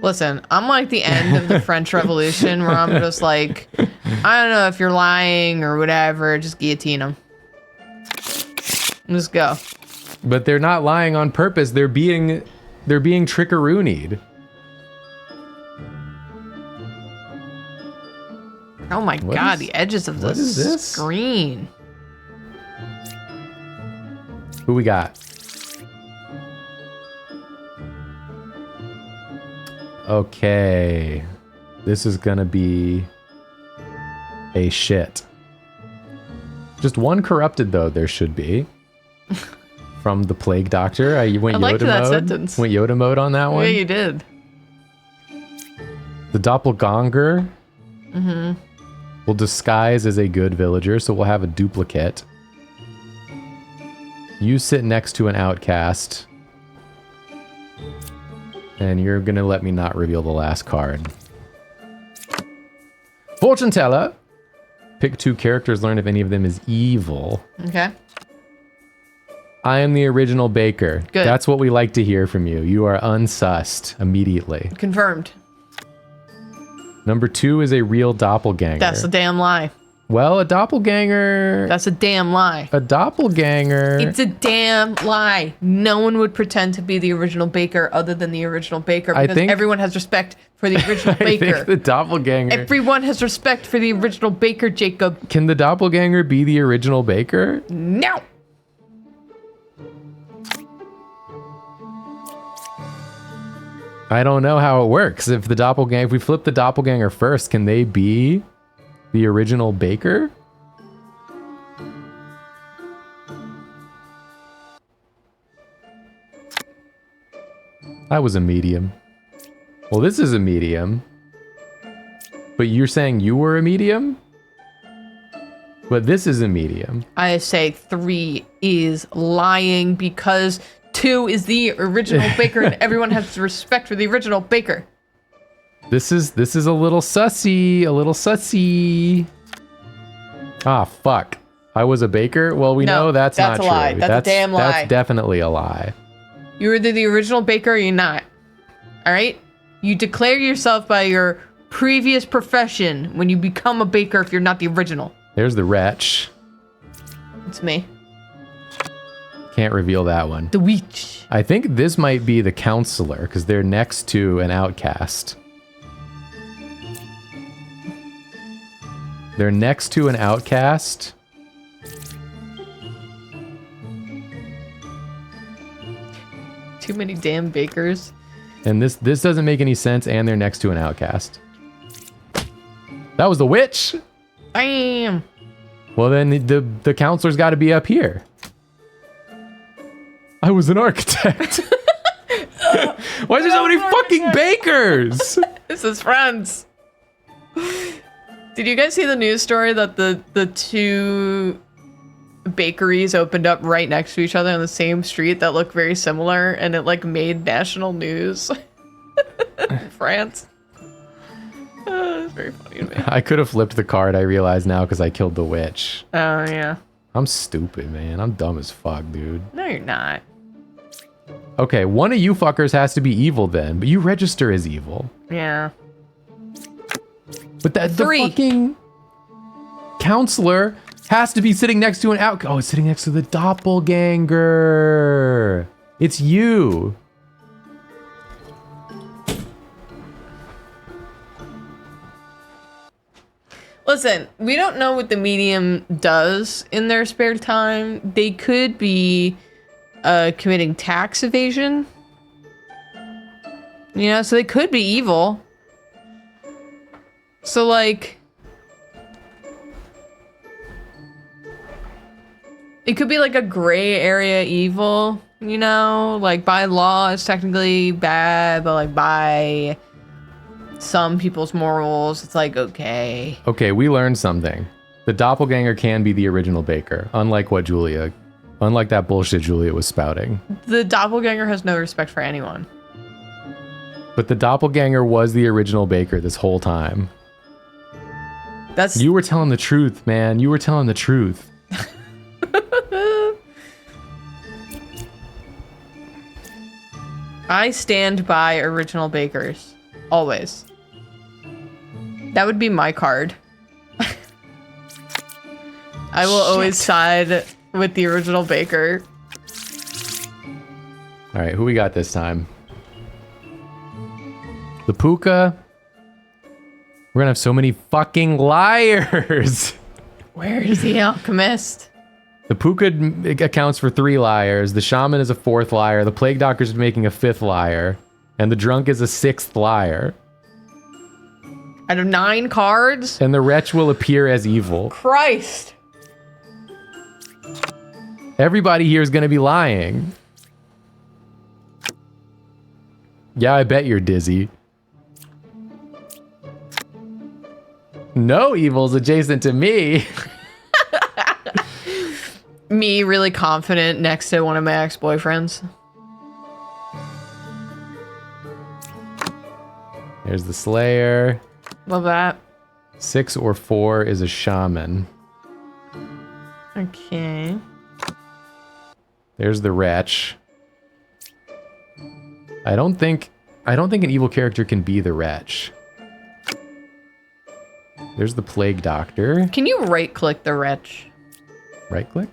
Listen, I'm like the end of the French Revolution where I'm just like, I don't know if you're lying or whatever, just guillotine them. Let's go.
But they're not lying on purpose. They're being trickeroonied.
Oh my god, the edges of the screen.
Who we got? Okay. This is gonna be a shit. Just one corrupted though, there should be. From the Plague Doctor. You went Yoda
that
mode.
sentence.
Went Yoda mode on that one.
Yeah, you did.
The Doppelganger will disguise as a good villager, so we'll have a duplicate. You sit next to an outcast. And you're gonna let me not reveal the last card. Fortune teller. Pick 2 characters, learn if any of them is evil.
Okay.
I am the original baker.
Good.
That's what we like to hear from you. You are unsussed immediately.
Confirmed.
Number 2 is a real doppelganger.
That's a damn lie.
Well, a doppelganger...
That's a damn lie.
A doppelganger...
It's a damn lie. No one would pretend to be the original baker other than the original baker because everyone has respect for the original baker.
I think the doppelganger...
Everyone has respect for the original baker, Jacob.
Can the doppelganger be the original baker?
No.
I don't know how it works. If we flip the doppelganger first, can they be the original baker? I was a medium. Well, this is a medium. But you're saying you were a medium? But this is a medium.
I say 3 is lying because 2 is the original baker and everyone has respect for the original baker.
This is a little sussy, Ah, fuck. I was a baker? Well, we know that's not
a
true.
Lie. That's a damn lie.
That's definitely a lie.
You're either the original baker or you're not. All right? You declare yourself by your previous profession when you become a baker if you're not the original.
There's the wretch.
It's me.
Can't reveal that one.
The witch.
I think this might be the counselor because they're next to an outcast. They're next to an outcast.
Too many damn bakers.
And this doesn't make any sense, and they're next to an outcast. That was the witch!
Bam!
Well, then the counselor's got to be up here. I was an architect. Why is there so many fucking bakers?
This is friends. Did you guys see the news story that the 2 bakeries opened up right next to each other on the same street that looked very similar and it like made national news in France? It's very funny to me.
I could have flipped the card, I realize now, because I killed the witch.
Oh, yeah.
I'm stupid, man. I'm dumb as fuck, dude.
No, you're not.
Okay, one of you fuckers has to be evil then, but you register as evil.
Yeah.
But the
3.
fucking counselor has to be sitting next to an Oh, it's sitting next to the doppelganger. It's you.
Listen, we don't know what the medium does in their spare time. They could be committing tax evasion. You know, so they could be evil. So, like, it could be like a gray area evil, you know? Like, by law, it's technically bad, but like by some people's morals. It's like, okay.
Okay, we learned something. The doppelganger can be the original baker, unlike that bullshit Julia was spouting.
The doppelganger has no respect for anyone.
But the doppelganger was the original baker this whole time. You were telling the truth, man. You were telling the truth.
I stand by original bakers. Always. That would be my card. I will always side with the original baker.
All right, who we got this time? The Puka. We're gonna have so many fucking liars.
Where is the alchemist?
The Puka accounts for 3 liars. The Shaman is a 4th liar. The Plague Doctor's making a 5th liar. And the Drunk is a 6th liar.
Out of 9 cards?
And the Wretch will appear as evil.
Christ.
Everybody here is gonna be lying. Yeah, I bet you're dizzy. No evil's adjacent to me.
Me really confident next to one of my ex-boyfriends.
There's the Slayer.
Love that.
6 or 4 is a Shaman.
Okay.
There's the Wretch. I don't think an evil character can be the Wretch. There's the Plague Doctor.
Can you right-click the Wretch?
Right click?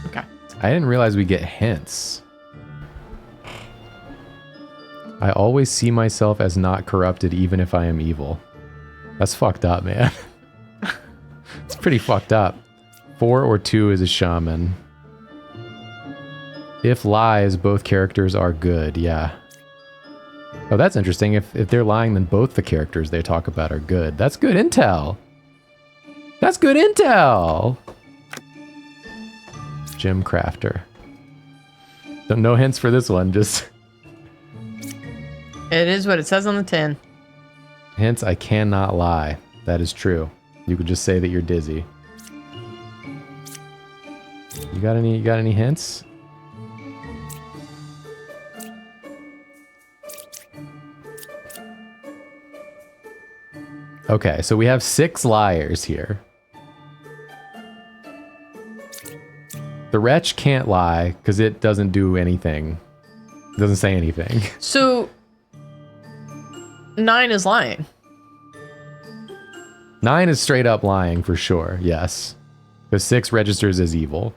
Okay.
I didn't realize we get hints. I always see myself as not corrupted even if I am evil. That's fucked up, man. It's pretty fucked up. 4 or 2 is a Shaman. If lies, both characters are good. Yeah. Oh, that's interesting. If they're lying, then both the characters they talk about are good. That's good intel. That's good intel. Jim Crafter. So no hints for this one, just...
It is what it says on the tin.
Hence, I cannot lie. That is true. You could just say that you're dizzy. You got any hints? Okay, so we have 6 liars here. The Wretch can't lie because it doesn't do anything. It doesn't say anything.
So 9 is lying.
9 is straight up lying for sure, yes. Because 6 registers as evil.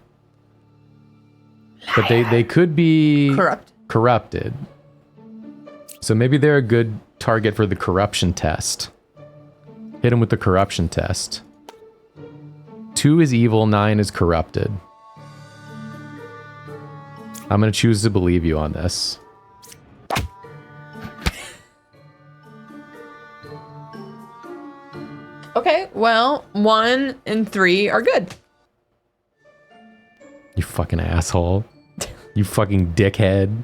But they could be corrupted. So maybe they're a good target for the corruption test. Hit them with the corruption test. 2 is evil, 9 is corrupted. I'm gonna choose to believe you on this.
Okay, well, 1 and 3 are good.
You fucking asshole. You fucking dickhead.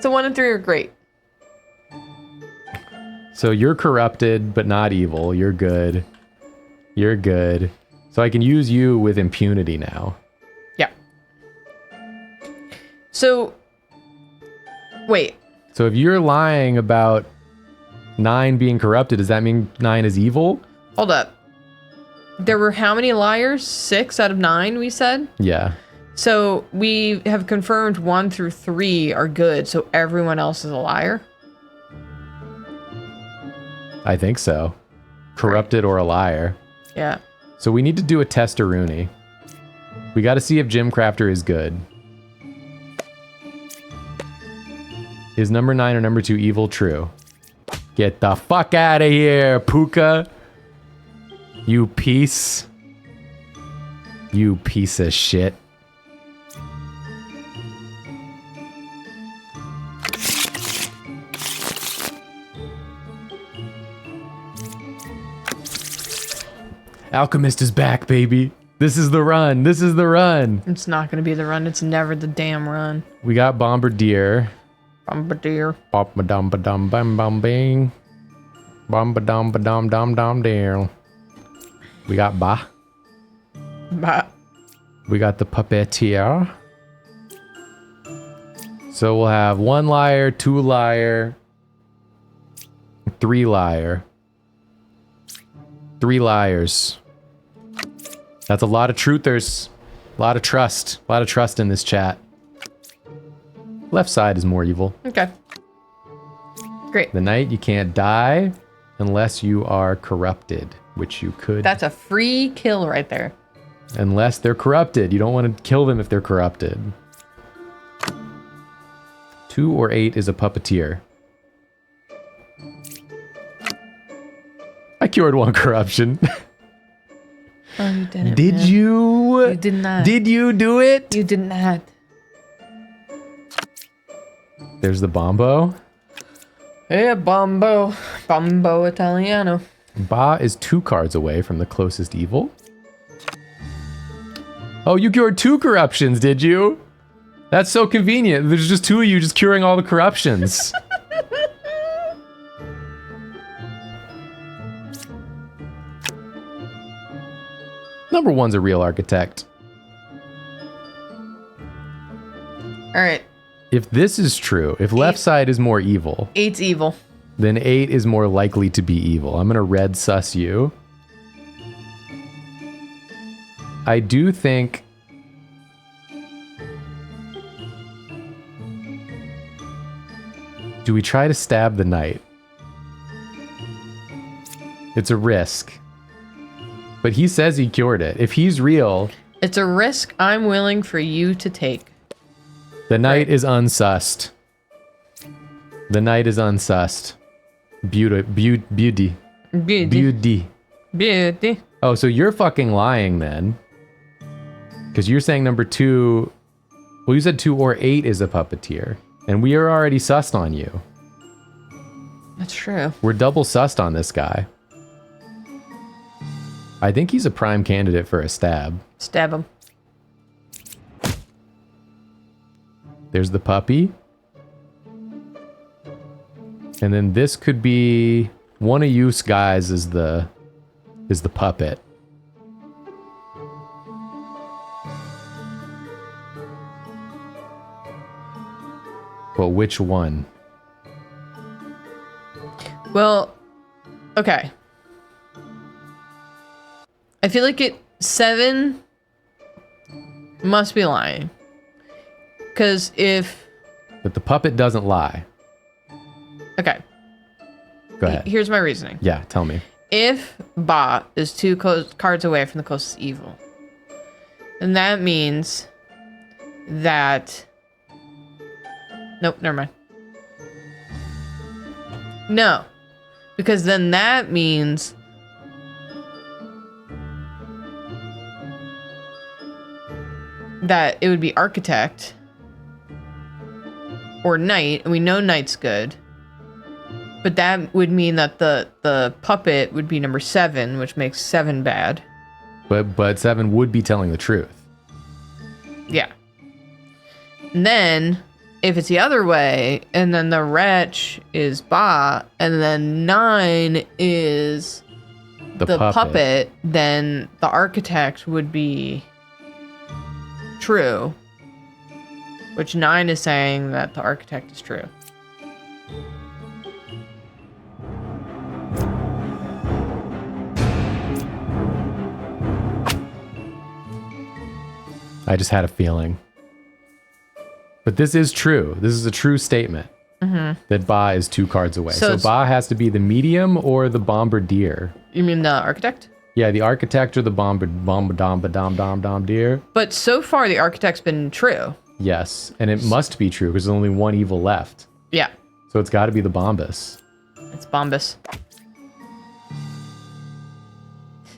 So 1 and 3 are great.
So you're corrupted, but not evil. You're good. You're good. So I can use you with impunity now.
Yeah. So, wait.
So if you're lying about 9 being corrupted, does that mean 9 is evil?
Hold up. There were how many liars? 6 out of 9, we said?
Yeah.
So we have confirmed 1 through 3 are good, so everyone else is a liar?
I think so. Corrupted or a liar.
Yeah.
So we need to do a testaroonie. We got to see if Jim Crafter is good. Is number 9 or number 2 evil? True. Get the fuck out of here, Puka. You piece. You piece of shit. Alchemist is back, baby. This is the run. This is the run.
It's not going to be the run. It's never the damn run.
We got Bombardier.
Bombardier.
Bom-ba-dum-ba-dum-bum-bum-bing. Bom-ba-dum-ba-dum-dum-dum-dum. We got Ba.
Bah.
We got the Puppeteer. So we'll have 1 liar, 2 liar, 3 liar. 3 liars. That's a lot of truthers. A lot of trust. A lot of trust in this chat. Left side is more evil.
Okay. Great.
The knight, you can't die unless you are corrupted, which you could.
That's a free kill right there.
Unless they're corrupted. You don't want to kill them if they're corrupted. 2 or 8 is a puppeteer. I cured 1 corruption.
Oh, you didn't.
Did
man.
you?
You did not.
Did you do it?
You did not.
There's the Bombo.
Yeah, Bombo. Bombo Italiano.
Ba is 2 cards away from the closest evil. Oh, you cured 2 corruptions, did you? That's so convenient. There's just 2 of you just curing all the corruptions. Number 1's a real architect.
All right.
If this is true, if left side is more evil,
8's evil.
then 8 is more likely to be evil. I'm gonna red sus you. I do think... Do we try to stab the knight? It's a risk. But he says he cured it. If he's real...
It's a risk I'm willing for you to take.
The knight is unsussed. The knight is unsussed. Beauty.
Beauty. Beauty.
Oh, so you're fucking lying then. Because you're saying number 2... Well, you said 2 or 8 is a puppeteer. And we are already sussed on you.
That's true.
We're double sussed on this guy. I think he's a prime candidate for a stab.
Stab him.
There's the puppy. And then this could be one of you guys is the puppet. But which one?
Well, okay. I feel like 7 must be lying. Because if...
But the puppet doesn't lie.
Okay.
Go ahead.
Here's my reasoning.
Yeah, tell me.
If Ba is 2 cards away from the closest evil, then that means that... Nope, never mind. No. Because then that means... that it would be architect or knight, and we know knight's good, but that would mean that the puppet would be number 7, which makes 7 bad.
But 7 would be telling the truth.
Yeah. And then if it's the other way, and then the wretch is Ba, and then 9 is the puppet, then the architect would be true, which 9 is saying that the architect is true.
I just had a feeling. But this is true. This is a true statement. That Ba is 2 cards away. So Ba has to be the medium or the bombardier.
You mean the architect?
Yeah, the architect or the bombardier.
But so far the architect's been true.
Yes, and it must be true because there's only 1 evil left.
Yeah.
So it's got to be the Bombus.
It's Bombus.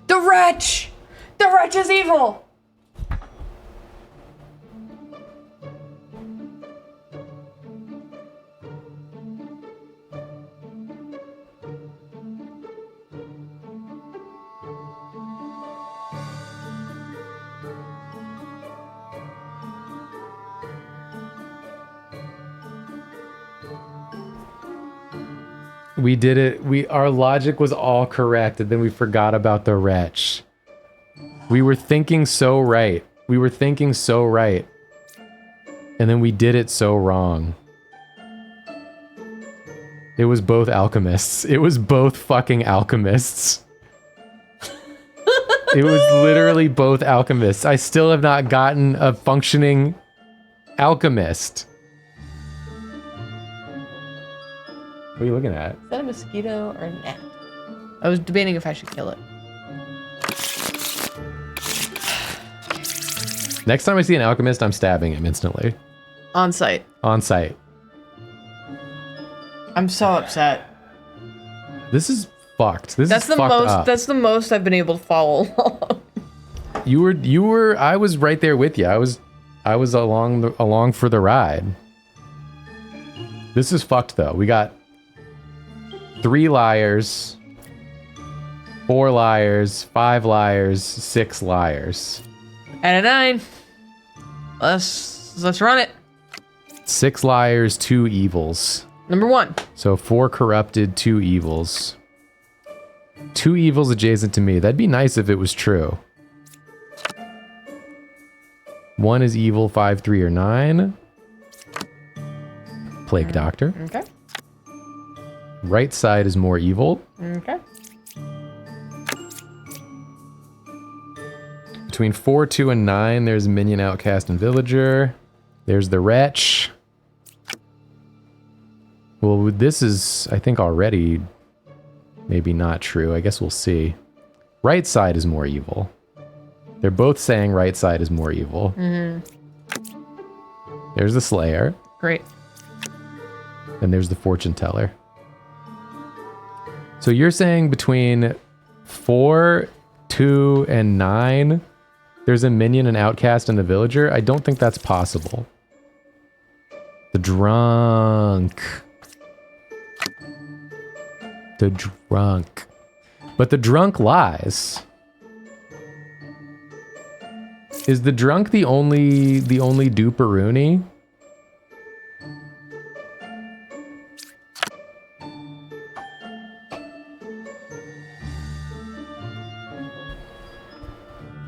The wretch! The wretch is evil!
We did it. Our logic was all correct, and then we forgot about the wretch. We were thinking so right. And then we did it so wrong. It was both alchemists. It was both fucking alchemists. It was literally both alchemists. I still have not gotten a functioning alchemist. What are you looking at?
Is that a mosquito or a gnat? I was debating if I should kill it.
Next time I see an alchemist, I'm stabbing him instantly.
On site.
On site.
I'm so upset.
This is fucked. That's
the most I've been able to follow along.
I was right there with you. I was along for the ride. This is fucked though. We got 3 liars, 4 liars, 5 liars, 6 liars.
Out of 9. Let's run it.
6 liars, 2 evils.
Number 1.
So 4 corrupted, 2 evils. 2 evils adjacent to me. That'd be nice if it was true. 1 is evil, 5, 3, or 9. Plague Doctor.
Okay.
Right side is more evil.
Okay.
Between 4, 2, and 9, there's Minion, Outcast, and Villager. There's the Wretch. Well, this is, I think, already maybe not true. I guess we'll see. Right side is more evil. They're both saying right side is more evil.
Mm-hmm.
There's the Slayer.
Great.
And there's the Fortune Teller. So you're saying between 4, 2, and 9, there's a Minion, an Outcast, and a Villager? I don't think that's possible. The Drunk. The Drunk. But the Drunk lies. Is the Drunk the only duperoonie?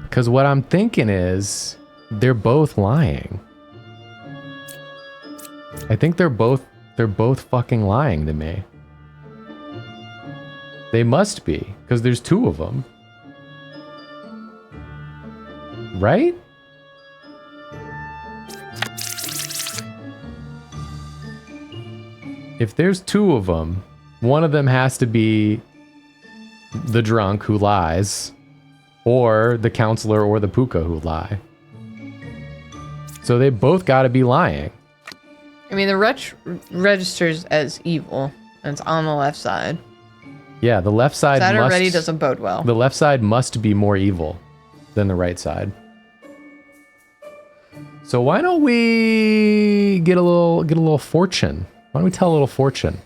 Because what I'm thinking is they're both lying. I think they're both fucking lying to me. They must be, because there's 2 of them. Right? If there's 2 of them, one of them has to be the Drunk who lies, or the Counselor or the Puka who lie. So they both gotta be lying.
I mean, the wretch registers as evil, and it's on the left side.
Yeah, the left side
that already doesn't bode well.
The left side must be more evil than the right side. So why don't we get a little fortune? Why don't we tell a little fortune?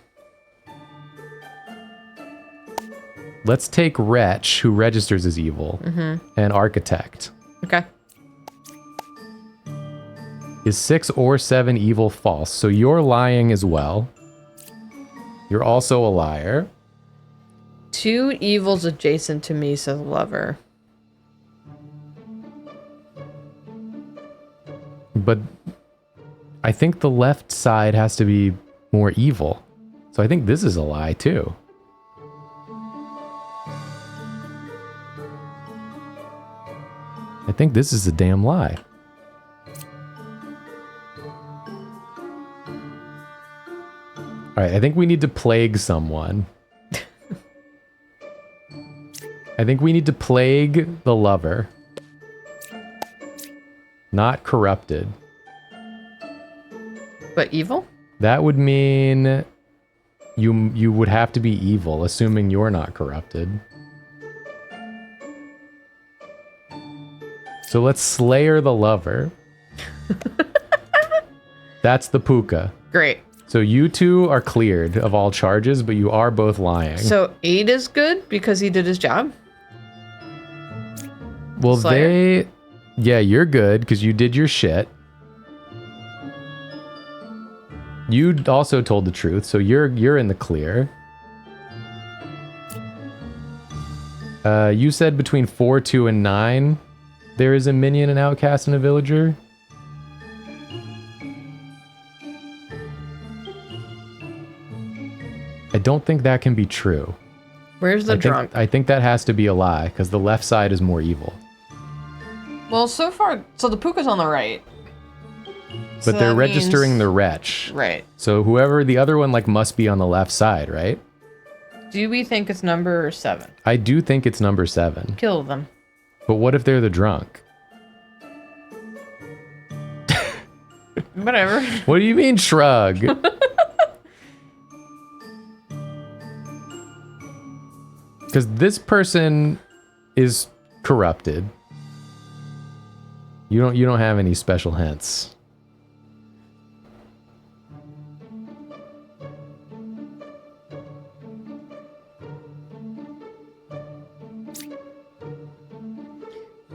Let's take Wretch, who registers as evil, and Architect.
Okay.
Is 6 or 7 evil false? So you're lying as well. You're also a liar.
2 evils adjacent to me, says Lover.
But I think the left side has to be more evil. So I think this is a lie too. I think this is a damn lie. All right, I think we need to plague someone. I think we need to plague the Lover. Not corrupted.
But evil?
That would mean you would have to be evil, assuming you're not corrupted. So let's Slayer the Lover. That's the Puka.
Great.
So you 2 are cleared of all charges, but you are both lying.
So 8 is good because he did his job?
Well,
Slayer.
Yeah, you're good because you did your shit. You also told the truth, so you're in the clear. You said between 4, 2, and 9, there is a minion, an outcast, and a villager. I don't think that can be true.
Where's the drunk?
I think that has to be a lie, because the left side is more evil.
Well, so far, so the Puka's on the right.
But
So
they're
that
registering
means-
the wretch.
Right.
So whoever, the other one, like, must be on the left side, right?
Do we think it's number 7?
I do think it's number 7.
Kill them.
But what if they're the drunk?
Whatever.
What do you mean, shrug? Because this person is corrupted. You don't have any special hints.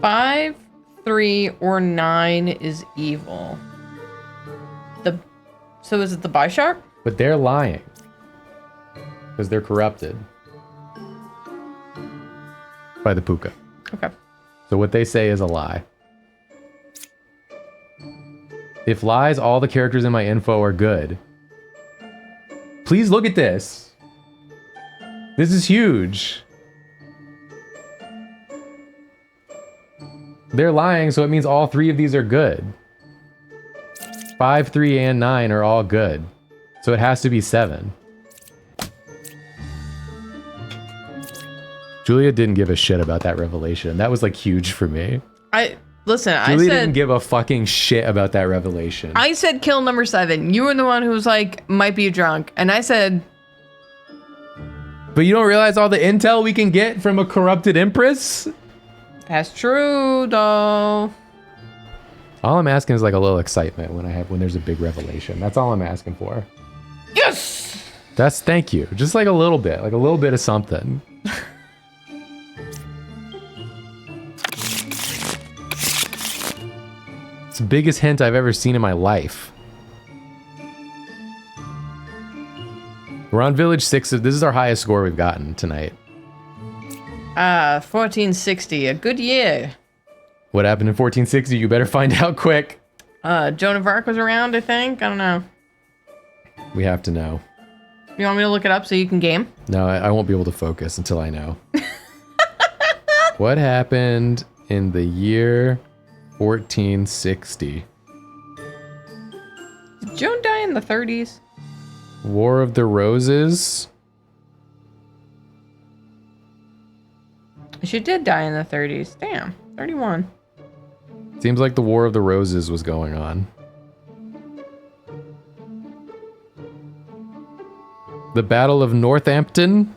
Five, 3, or 9 is evil. So is it the Bisharp?
But they're lying. Because they're corrupted. By the Puka.
Okay.
So what they say is a lie. If lies, all the characters in my info are good. Please look at this. This is huge. They're lying, so it means all 3 of these are good. 5, 3, and 9 are all good. So it has to be 7. Julia didn't give a shit about that revelation. That was like huge for me. Julia didn't give a fucking shit about that revelation.
I said kill number 7. You were the one who was like, might be a drunk. And I said...
But you don't realize all the intel we can get from a corrupted empress?
That's true, though.
All I'm asking is like a little excitement when there's a big revelation. That's all I'm asking for.
Yes!
Thank you. Just like a little bit of something. It's the biggest hint I've ever seen in my life. We're on Village 6. This is our highest score we've gotten tonight.
1460. A good year.
What happened in 1460? You better find out quick.
Joan of Arc was around, I think. I don't know.
We have to know.
You want me to look it up so you can game?
No, I won't be able to focus until I know. What happened in the year 1460?
Did Joan die in the 30s?
War of the Roses?
She did die in the 30s. Damn. 31.
Seems like the War of the Roses was going on. The Battle of Northampton?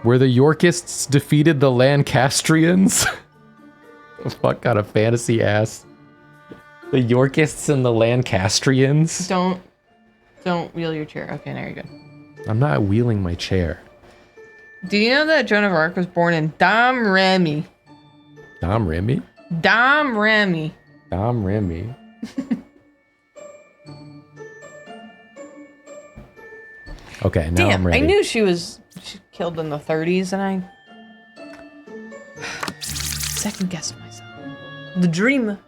Where the Yorkists defeated the Lancastrians? What kind of fantasy ass? The Yorkists and the Lancastrians?
Don't wheel your chair. Okay, there you go.
I'm not wheeling my chair.
Do you know that Joan of Arc was born in Domremy?
Domremy?
Domremy.
Domremy. Okay, now I'm ready.
I knew she was killed in the 30s, and I second guessed myself. The dreamer.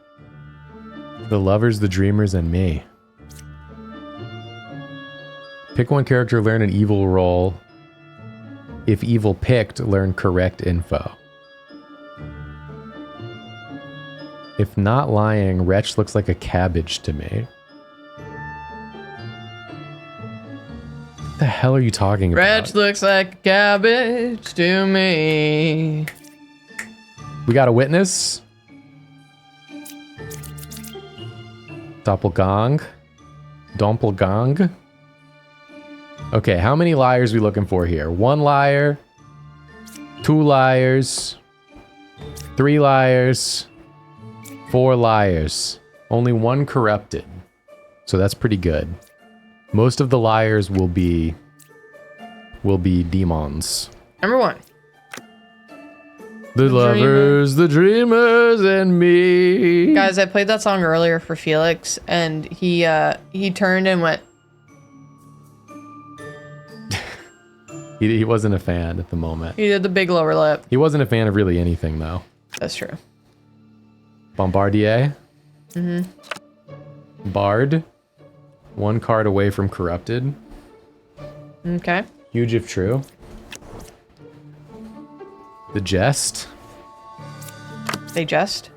The lovers, the dreamers, and me. Pick one character, learn an evil role. If evil picked, learn correct info. If not lying, Wretch looks like a cabbage to me. What the hell are you talking about?
Wretch looks like a cabbage to me.
We got a witness. Doppelgang. Doppelgang. Okay, how many liars are we looking for here? 1 liar. 2 liars. 3 liars. 4 liars. Only 1 corrupted. So that's pretty good. Most of the liars will be demons.
Number 1.
The lovers, the dreamers, and me.
Guys, I played that song earlier for Felix, and he turned and went.
He wasn't a fan at the moment.
He did the big lower lip.
He wasn't a fan of really anything, though.
That's true.
Bombardier. Bard. 1 card away from corrupted.
Okay.
Huge if true. The Jest.
They just.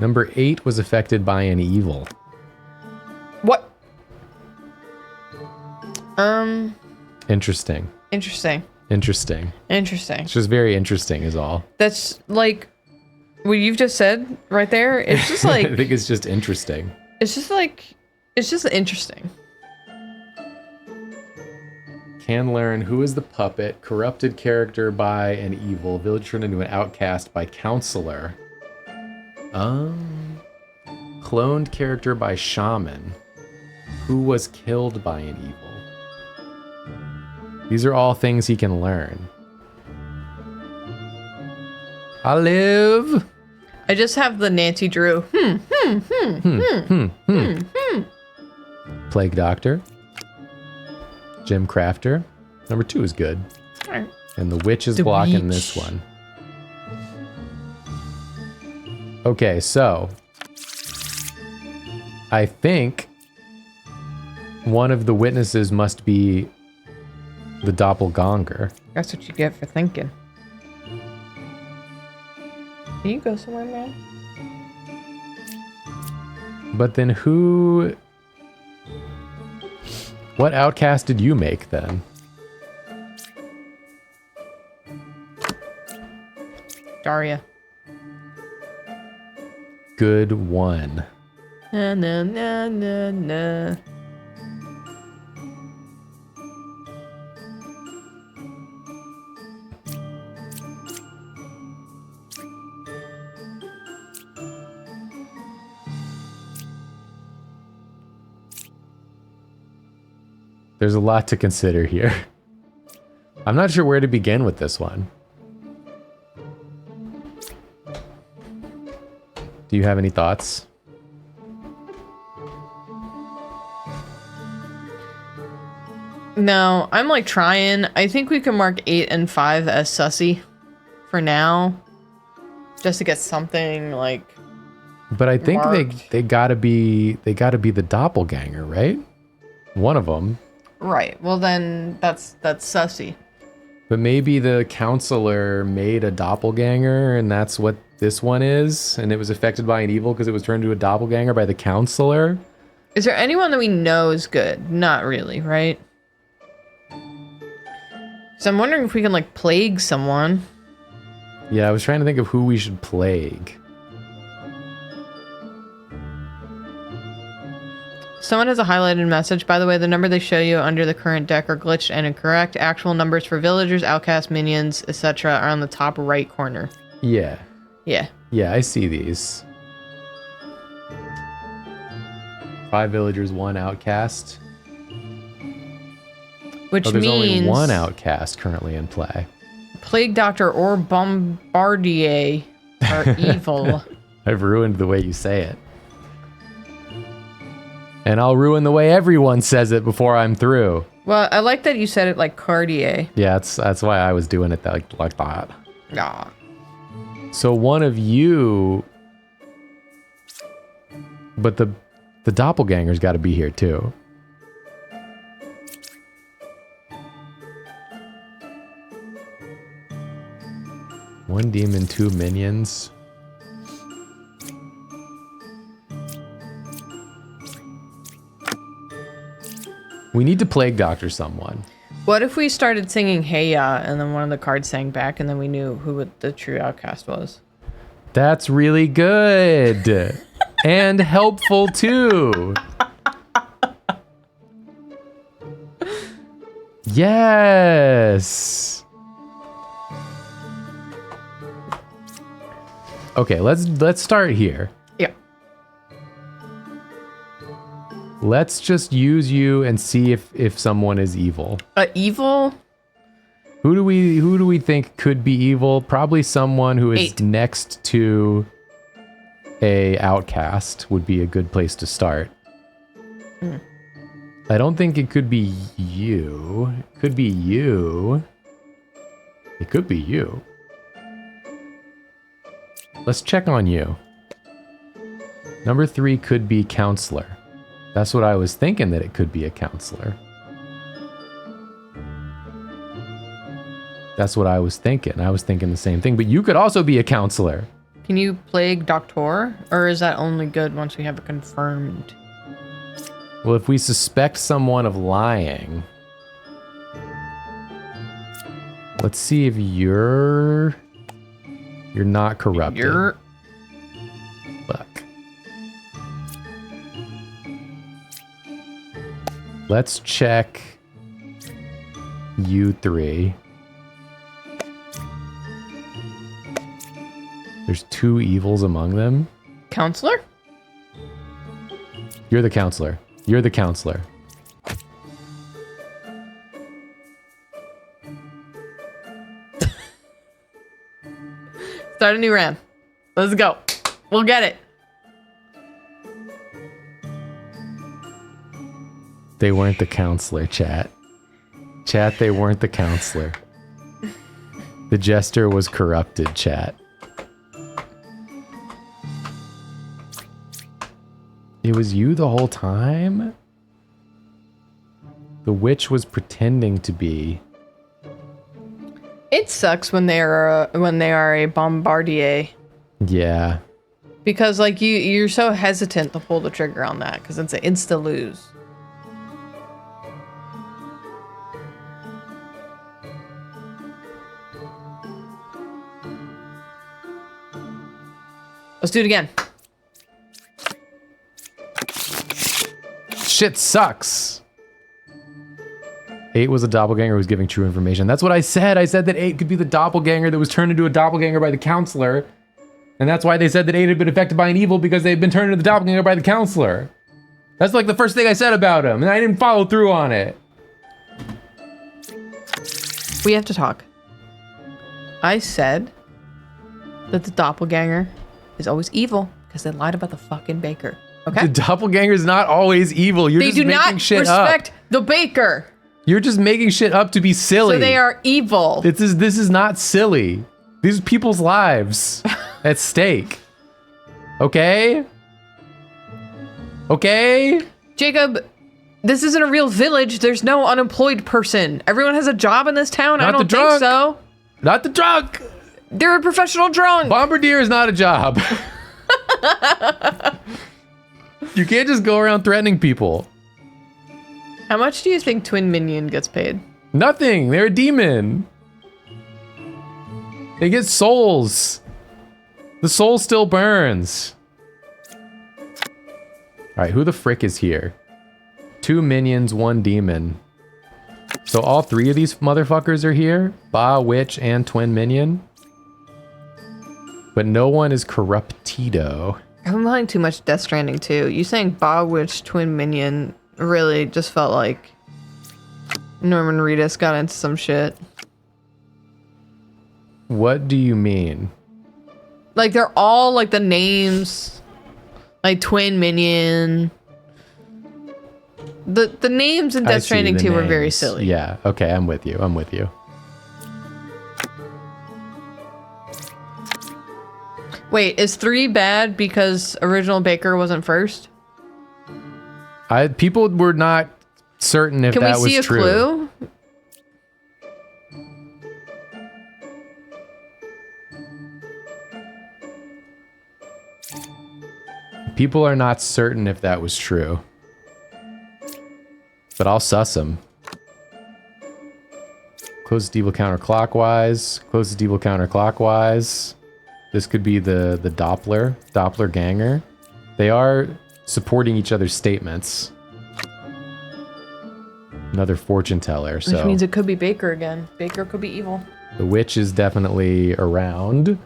Number 8 was affected by an evil.
What?
Interesting.
Interesting.
Interesting.
Interesting.
It's just very interesting is all.
That's like what you've just said right there. It's just like
I think it's just interesting.
it's just interesting.
Can learn who is the puppet, corrupted character by an evil, village turned into an outcast by counselor. Cloned character by shaman, who was killed by an evil. These are all things he can learn. I live.
I just have the Nancy Drew.
Plague Doctor. Jim Crafter. Number 2 is good.
Alright.
And the witch is
The
blocking
witch.
this one. Okay, so I think one of the witnesses must be the doppelganger.
That's what you get for thinking. Can you go somewhere, man?
But then who... What outcast did you make then?
Daria.
Good one.
Na na na na na.
There's a lot to consider here. I'm not sure where to begin with this one. Do you have any thoughts?
No, I'm like trying. I think we can mark 8 and 5 as sussy for now. Just to get something like
But I think
marked.
they gotta be the doppelganger, right? One of them.
right. Well then that's sussy.
But maybe the counselor made a doppelganger, and that's what this one is, and it was affected by an evil because it was turned into a doppelganger by the counselor.
Is there anyone that we know is good? Not really, right? So I'm wondering if we can like plague someone.
Yeah, I was trying to think of who we should plague.
Someone has a highlighted message. By the way, the number they show you under the current deck are glitched and incorrect. Actual numbers for villagers, outcasts, minions, etc. are on the top right corner.
Yeah.
Yeah.
Yeah, I see these. 5 villagers, 1 outcast.
Which
Oh, there's
means
only 1 outcast currently in play.
Plague Doctor or Bombardier are evil.
I've ruined the way you say it. And I'll ruin the way everyone says it before I'm through.
Well, I like that you said it like Cartier.
Yeah, that's why I was doing it like that.
Nah.
So one of you... But the doppelganger's got to be here too. One demon, 2 minions. We need to plague doctor someone.
What if we started singing Hey Ya and then one of the cards sang back and then we knew who the true outcast was?
That's really good. And helpful too. Yes. Okay, let's start here.
Yeah.
Let's just use you and see if someone is evil.
Evil?
Who do we think could be evil? Probably someone who is
8.
next to a outcast would be a good place to start. I don't think it could be you. It could be you. It could be you. Let's check on you. Number 3 could be counselor. That's what I was thinking, that it could be a counselor. That's what I was thinking. I was thinking the same thing, but you could also be a counselor.
Can you plague doctor? Or is that only good once we have it confirmed?
Well, if we suspect someone of lying, let's see if you're not corrupted. Fuck. Let's check you 3. There's 2 evils among them.
Counselor?
You're the counselor. You're the counselor.
Start a new round. Let's go. We'll get it.
They weren't the counselor, chat. Chat, they weren't the counselor. The jester was corrupted, chat. It was you the whole time? The witch was pretending to be.
It sucks when they are a bombardier.
Yeah.
Because like you're so hesitant to pull the trigger on that because it's an insta lose. Let's do it again.
Shit sucks. 8 was a doppelganger who was giving true information. That's what I said. I said that 8 could be the doppelganger that was turned into a doppelganger by the counselor. And that's why they said that 8 had been affected by an evil, because they'd been turned into the doppelganger by the counselor. That's like the first thing I said about him, and I didn't follow through on it.
We have to talk. I said that the doppelganger is always evil because they lied about the fucking baker. Okay?
The doppelganger's not always evil. You're
They
just
do
making
not
shit
respect
up.
the baker.
You're just making shit up to be silly.
So they are evil.
This is not silly. These are people's lives at stake. Okay? Okay?
Jacob, this isn't a real village. There's no unemployed person. Everyone has a job in this town.
Not
I don't
the
think
drunk.
so.
Not the drunk.
They're a professional drunk.
Bombardier is not a job. You can't just go around threatening people.
How much do you think Twin Minion gets paid?
Nothing. They're a demon. They get souls. The soul still burns. Alright, who the frick is here? 2 minions, 1 demon. So all 3 of these motherfuckers are here? Ba, Witch, and Twin Minion? But no one is Corruptido.
I'm playing too much Death Stranding too. You saying Ba Witch Twin Minion really just felt like Norman Reedus got into some shit.
What do you mean?
Like they're all like the names, like Twin Minion. The names in
I
Death
see
Stranding
the
2 were very
names.
silly.
Yeah, okay, I'm with you. I'm with you.
Wait, is 3 bad because original Baker wasn't first?
People were not certain if
Can
that
we
was
see a
true.
clue?
People are not certain if that was true. But I'll suss them. Closest evil counterclockwise. Closest evil counterclockwise. This could be the Doppler ganger. They are supporting each other's statements. Another fortune teller, so
Which means it could be Baker again. Baker could be evil.
the witch is definitely around.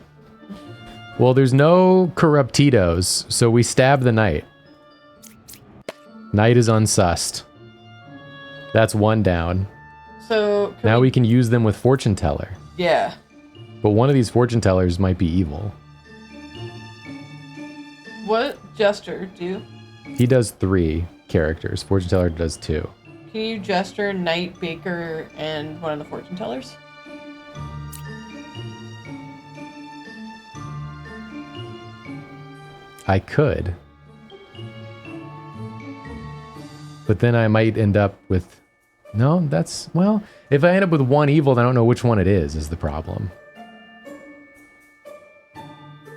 Well, there's no corruptidos, so we stab the knight. Knight is unsussed. That's 1 down.
So
Now we can use them with fortune teller.
yeah.
But one of these fortune tellers might be evil.
What Jester do?
He does 3 characters. Fortune teller does 2.
Can you Jester, Knight, Baker, and one of the fortune tellers?
I could. But then I might end up with... No, that's... Well, if I end up with one evil, then I don't know which one it is the problem. You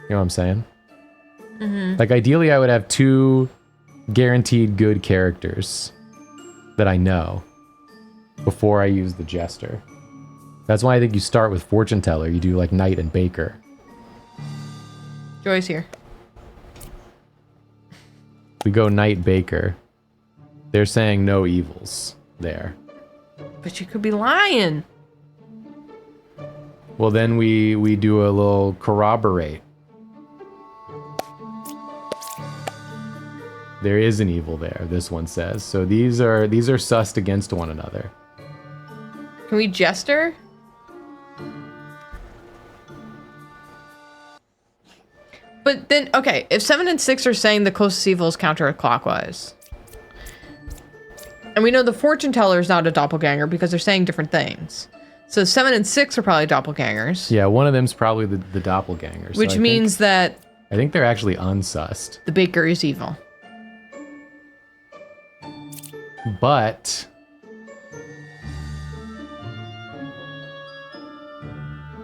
know what I'm saying?
Mm-hmm.
Like, ideally, I would have 2 guaranteed good characters that I know before I use the Jester. That's why I think you start with Fortune Teller. You do, like, Knight and Baker.
Joy's here.
We go Knight Baker. They're saying no evils there.
But you could be lying.
Well, then we do a little corroborate. There is an evil there, this one says. So these are sussed against one another.
Can we Jester? But then, okay, if 7 and 6 are saying the closest evil is counterclockwise. And we know the fortune teller is not a doppelganger because they're saying different things. So 7 and 6 are probably doppelgangers.
Yeah, one of them's probably the doppelganger.
Which means that...
I think they're actually unsussed.
The baker is evil.
But...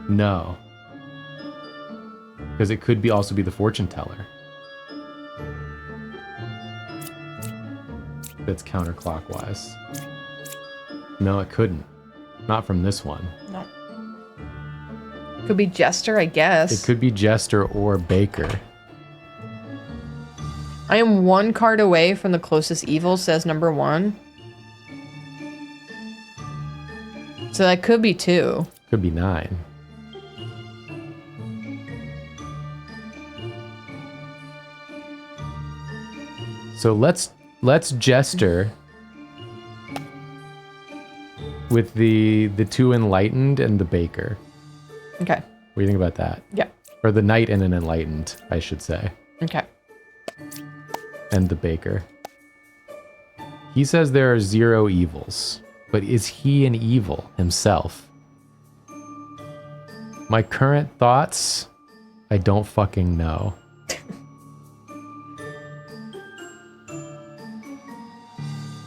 No. Because it could be also be the fortune teller. That's counterclockwise. No, it couldn't. Not from this one.
No. Could be Jester, I guess.
It could be Jester or Baker.
I am 1 card away from the closest evil, says number 1. So that could be 2.
Could be 9. So let's Jester with the 2 enlightened and the Baker.
Okay.
What do you think about that?
Yeah.
Or the knight and an enlightened, I should say.
Okay.
And the Baker. He says there are 0 evils, but is he an evil himself? My current thoughts, I don't fucking know.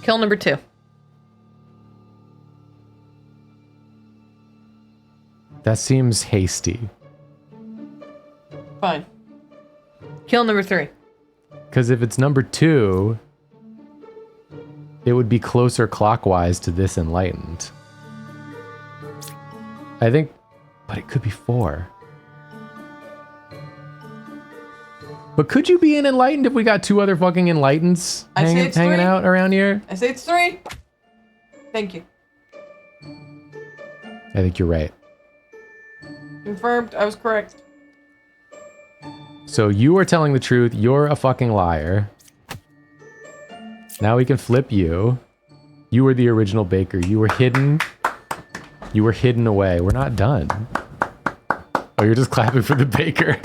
Kill number 2.
That seems hasty.
Fine. Kill number 3.
Because if it's number 2, it would be closer clockwise to this enlightened. I think, but it could be 4. But could you be an enlightened if we got 2 other fucking enlightens hanging out around here?
I say it's 3. Thank you.
I think you're right.
Confirmed. I was correct.
So you are telling the truth. You're a fucking liar. Now we can flip you. You were the original Baker. You were hidden. You were hidden away. We're not done. Oh, you're just clapping for the Baker.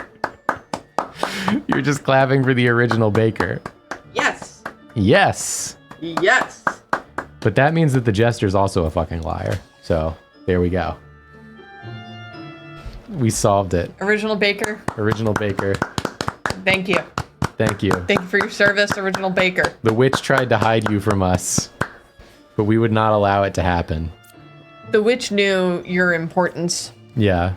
You're just clapping for the original Baker.
Yes.
Yes.
Yes.
But that means that the Jester's also a fucking liar. So there we go. We solved it.
Original Baker.
Original Baker.
Thank you.
Thank you.
Thank you for your service, Original Baker.
The witch tried to hide you from us, but we would not allow it to happen.
The witch knew your importance.
Yeah.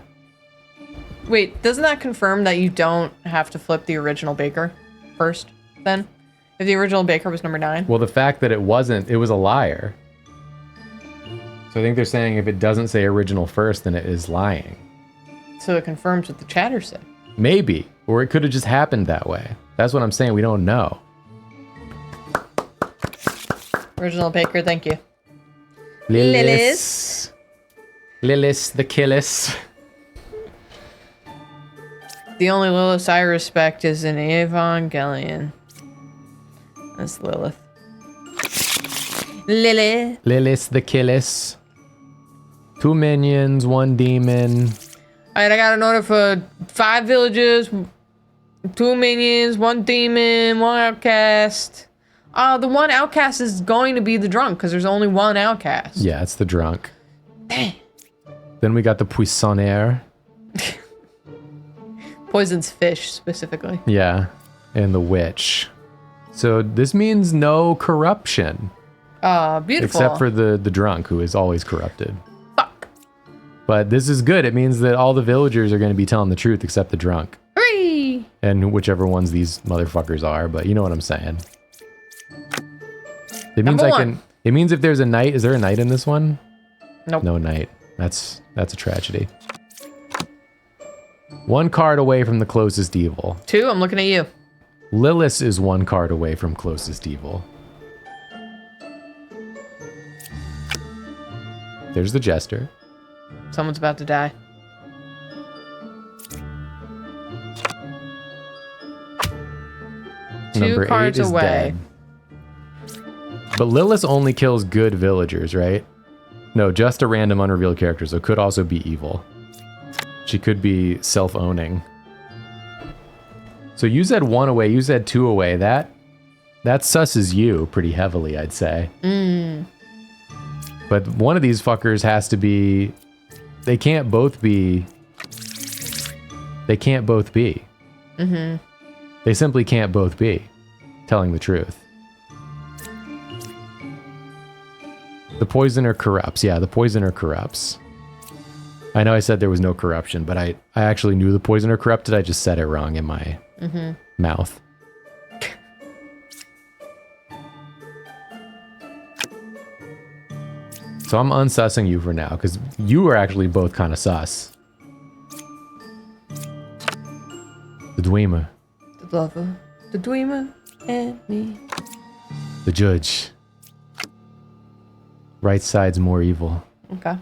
Wait, doesn't that confirm that you don't have to flip the original Baker first, then? If the original Baker was number 9?
Well, the fact that it was a liar. So I think they're saying if it doesn't say original first, then it is lying.
So it confirms what the chatter said.
Maybe. Or it could have just happened that way. That's what I'm saying. We don't know.
Original Baker, thank you.
Lilith the Killis.
The only Lilith I respect is in Evangelion. That's Lilith. Lilith.
Lilith the Killis. 2 minions, 1 demon.
Alright, I got an order for 5 villages, 2 minions, 1 demon, 1 outcast. The 1 outcast is going to be the drunk, because there's only 1 outcast.
Yeah, it's the drunk.
Dang.
Then we got the Poissonnaire.
Poisons fish, specifically.
Yeah. and the witch. So this means no corruption.
Beautiful.
Except for the drunk, who is always corrupted.
Fuck.
But this is good. It means that all the villagers are going to be telling the truth except the drunk.
Hooray!
And whichever ones these motherfuckers are, but you know what I'm saying. It means it means if there's a knight, is there a knight in this one?
Nope.
No knight. That's a tragedy. 1 card away from the closest evil.
2, I'm looking at you.
Lilith is 1 card away from closest evil. There's the jester.
Someone's about to die.
Number
2 cards
8 is
away.
dead. But Lilith only kills good villagers, right? No, just a random unrevealed character, so could also be evil. She could be self-owning. So you said 1 away, you said 2 away. That susses you pretty heavily, I'd say. But one of these fuckers has to be... They can't both be... They can't both be. They simply can't both be, telling the truth. The poisoner corrupts. Yeah, the poisoner corrupts. I know I said there was no corruption, but I actually knew the poisoner corrupted. I just said it wrong in my mouth. So I'm unsussing you for now, because you are actually both kind of sus. The Dwemer.
The lover, the dreamer, and me.
The judge. Right side's more evil.
Okay.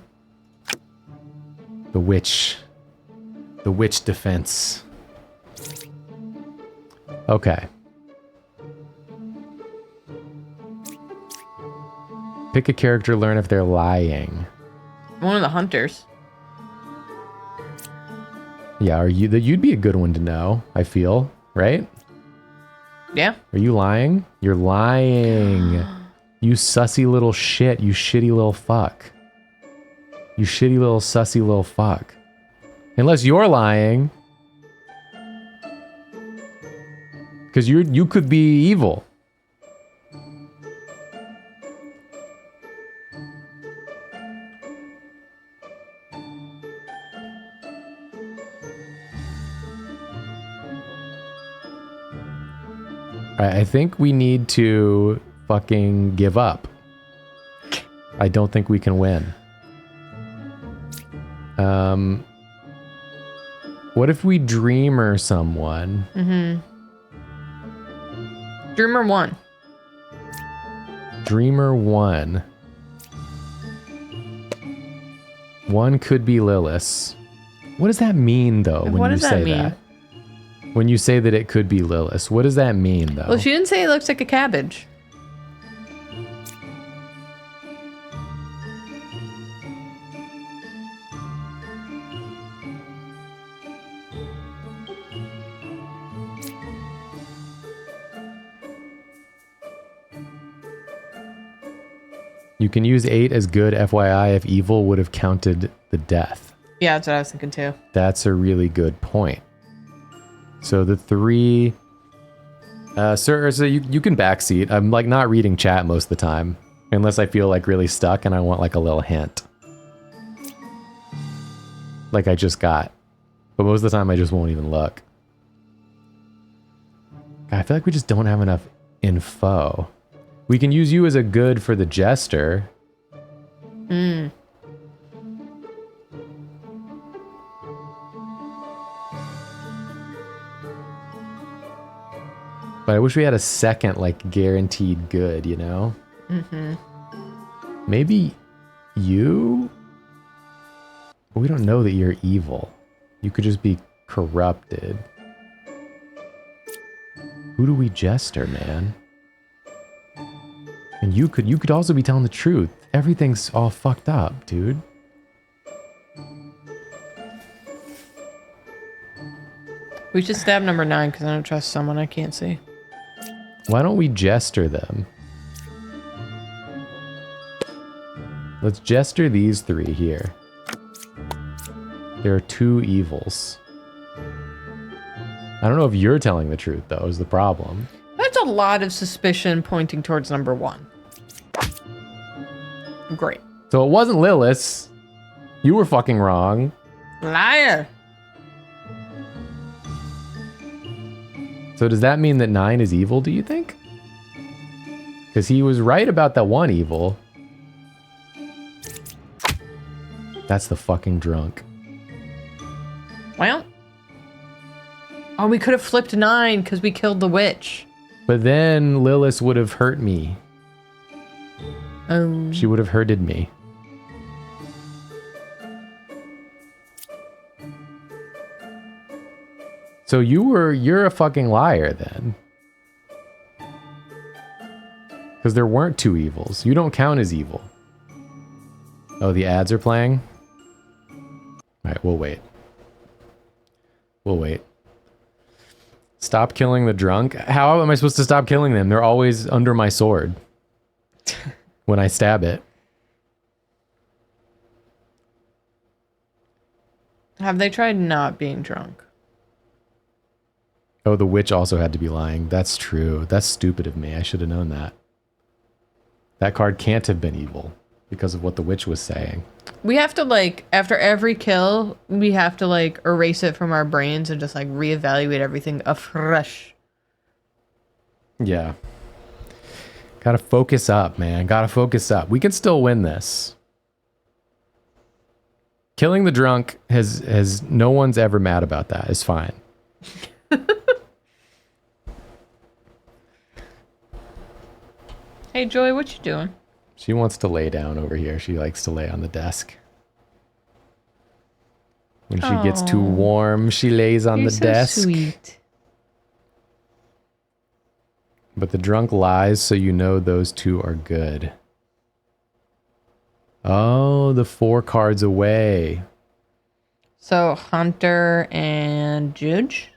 The witch. The witch defense. Okay. Pick a character, learn if they're lying.
One of the hunters.
Yeah, you'd be a good one to know, I feel, right?
Yeah.
Are you lying? You're lying. You sussy little shit, you shitty little fuck. You shitty little sussy little fuck. Unless you're lying. Because you could be evil. I think we need to fucking give up. I don't think we can win. What if we dreamer someone?
Dreamer 1.
Dreamer 1. 1 could be Lilith. What does that mean, though, when you say that? When you say that it could be Lilith, what does that mean, though?
Well, she didn't say it looks like a cabbage.
You can use 8 as good, FYI, if evil would have counted the death.
Yeah, that's what I was thinking, too.
That's a really good point. So the 3... sir, so you can backseat. I'm, like, not reading chat most of the time. Unless I feel, like, really stuck and I want, like, a little hint. Like I just got. But most of the time I just won't even look. God, I feel like we just don't have enough info. We can use you as a good for the jester. But I wish we had a second, like, guaranteed good, you know? Maybe you? We don't know that you're evil. You could just be corrupted. Who do we jester, man? And you could also be telling the truth. Everything's all fucked up, dude.
We should stab number 9 because I don't trust someone I can't see.
Why don't we jester them? Let's jester these 3 here. There are 2 evils. I don't know if you're telling the truth, though, is the problem.
That's a lot of suspicion pointing towards number 1. Great.
So it wasn't Lilith. You were fucking wrong.
Liar.
So does that mean that 9 is evil, do you think? Because he was right about that one evil. That's the fucking drunk.
Well. Oh, we could have flipped 9 because we killed the witch.
But then Lilith would have hurt me.
Oh.
She would have hurted me. So you're a fucking liar then. Because there weren't 2 evils. You don't count as evil. Oh, the ads are playing? Alright, we'll wait. We'll wait. Stop killing the drunk? How am I supposed to stop killing them? They're always under my sword. When I stab it.
Have they tried not being drunk?
Oh, the witch also had to be lying. That's true. That's stupid of me. I should have known that. That card can't have been evil because of what the witch was saying.
We have to, like, after every kill, we have to, like, erase it from our brains and just, like, reevaluate everything afresh.
Yeah. Gotta focus up, man. Gotta focus up. We can still win this. Killing the drunk has no one's ever mad about that. It's fine.
Hey, Joy, what you doing?
She wants to lay down over here. She likes to lay on the desk. When she gets too warm, she lays on
You're
the
so
desk.
Sweet.
But the drunk lies, so you know those 2 are good. Oh, the 4 cards away.
So, Hunter and Judge?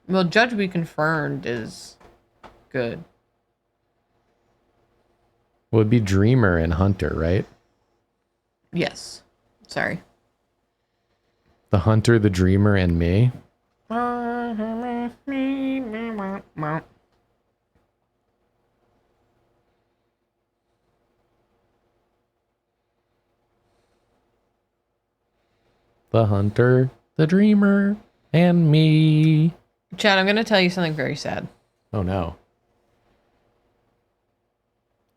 Well, Judge we confirmed is good.
Well, it'd be Dreamer and Hunter, right?
Yes. Sorry.
The Hunter, the Dreamer, and me. The Hunter, the Dreamer, and me.
Chad, I'm going to tell you something very sad.
Oh, no.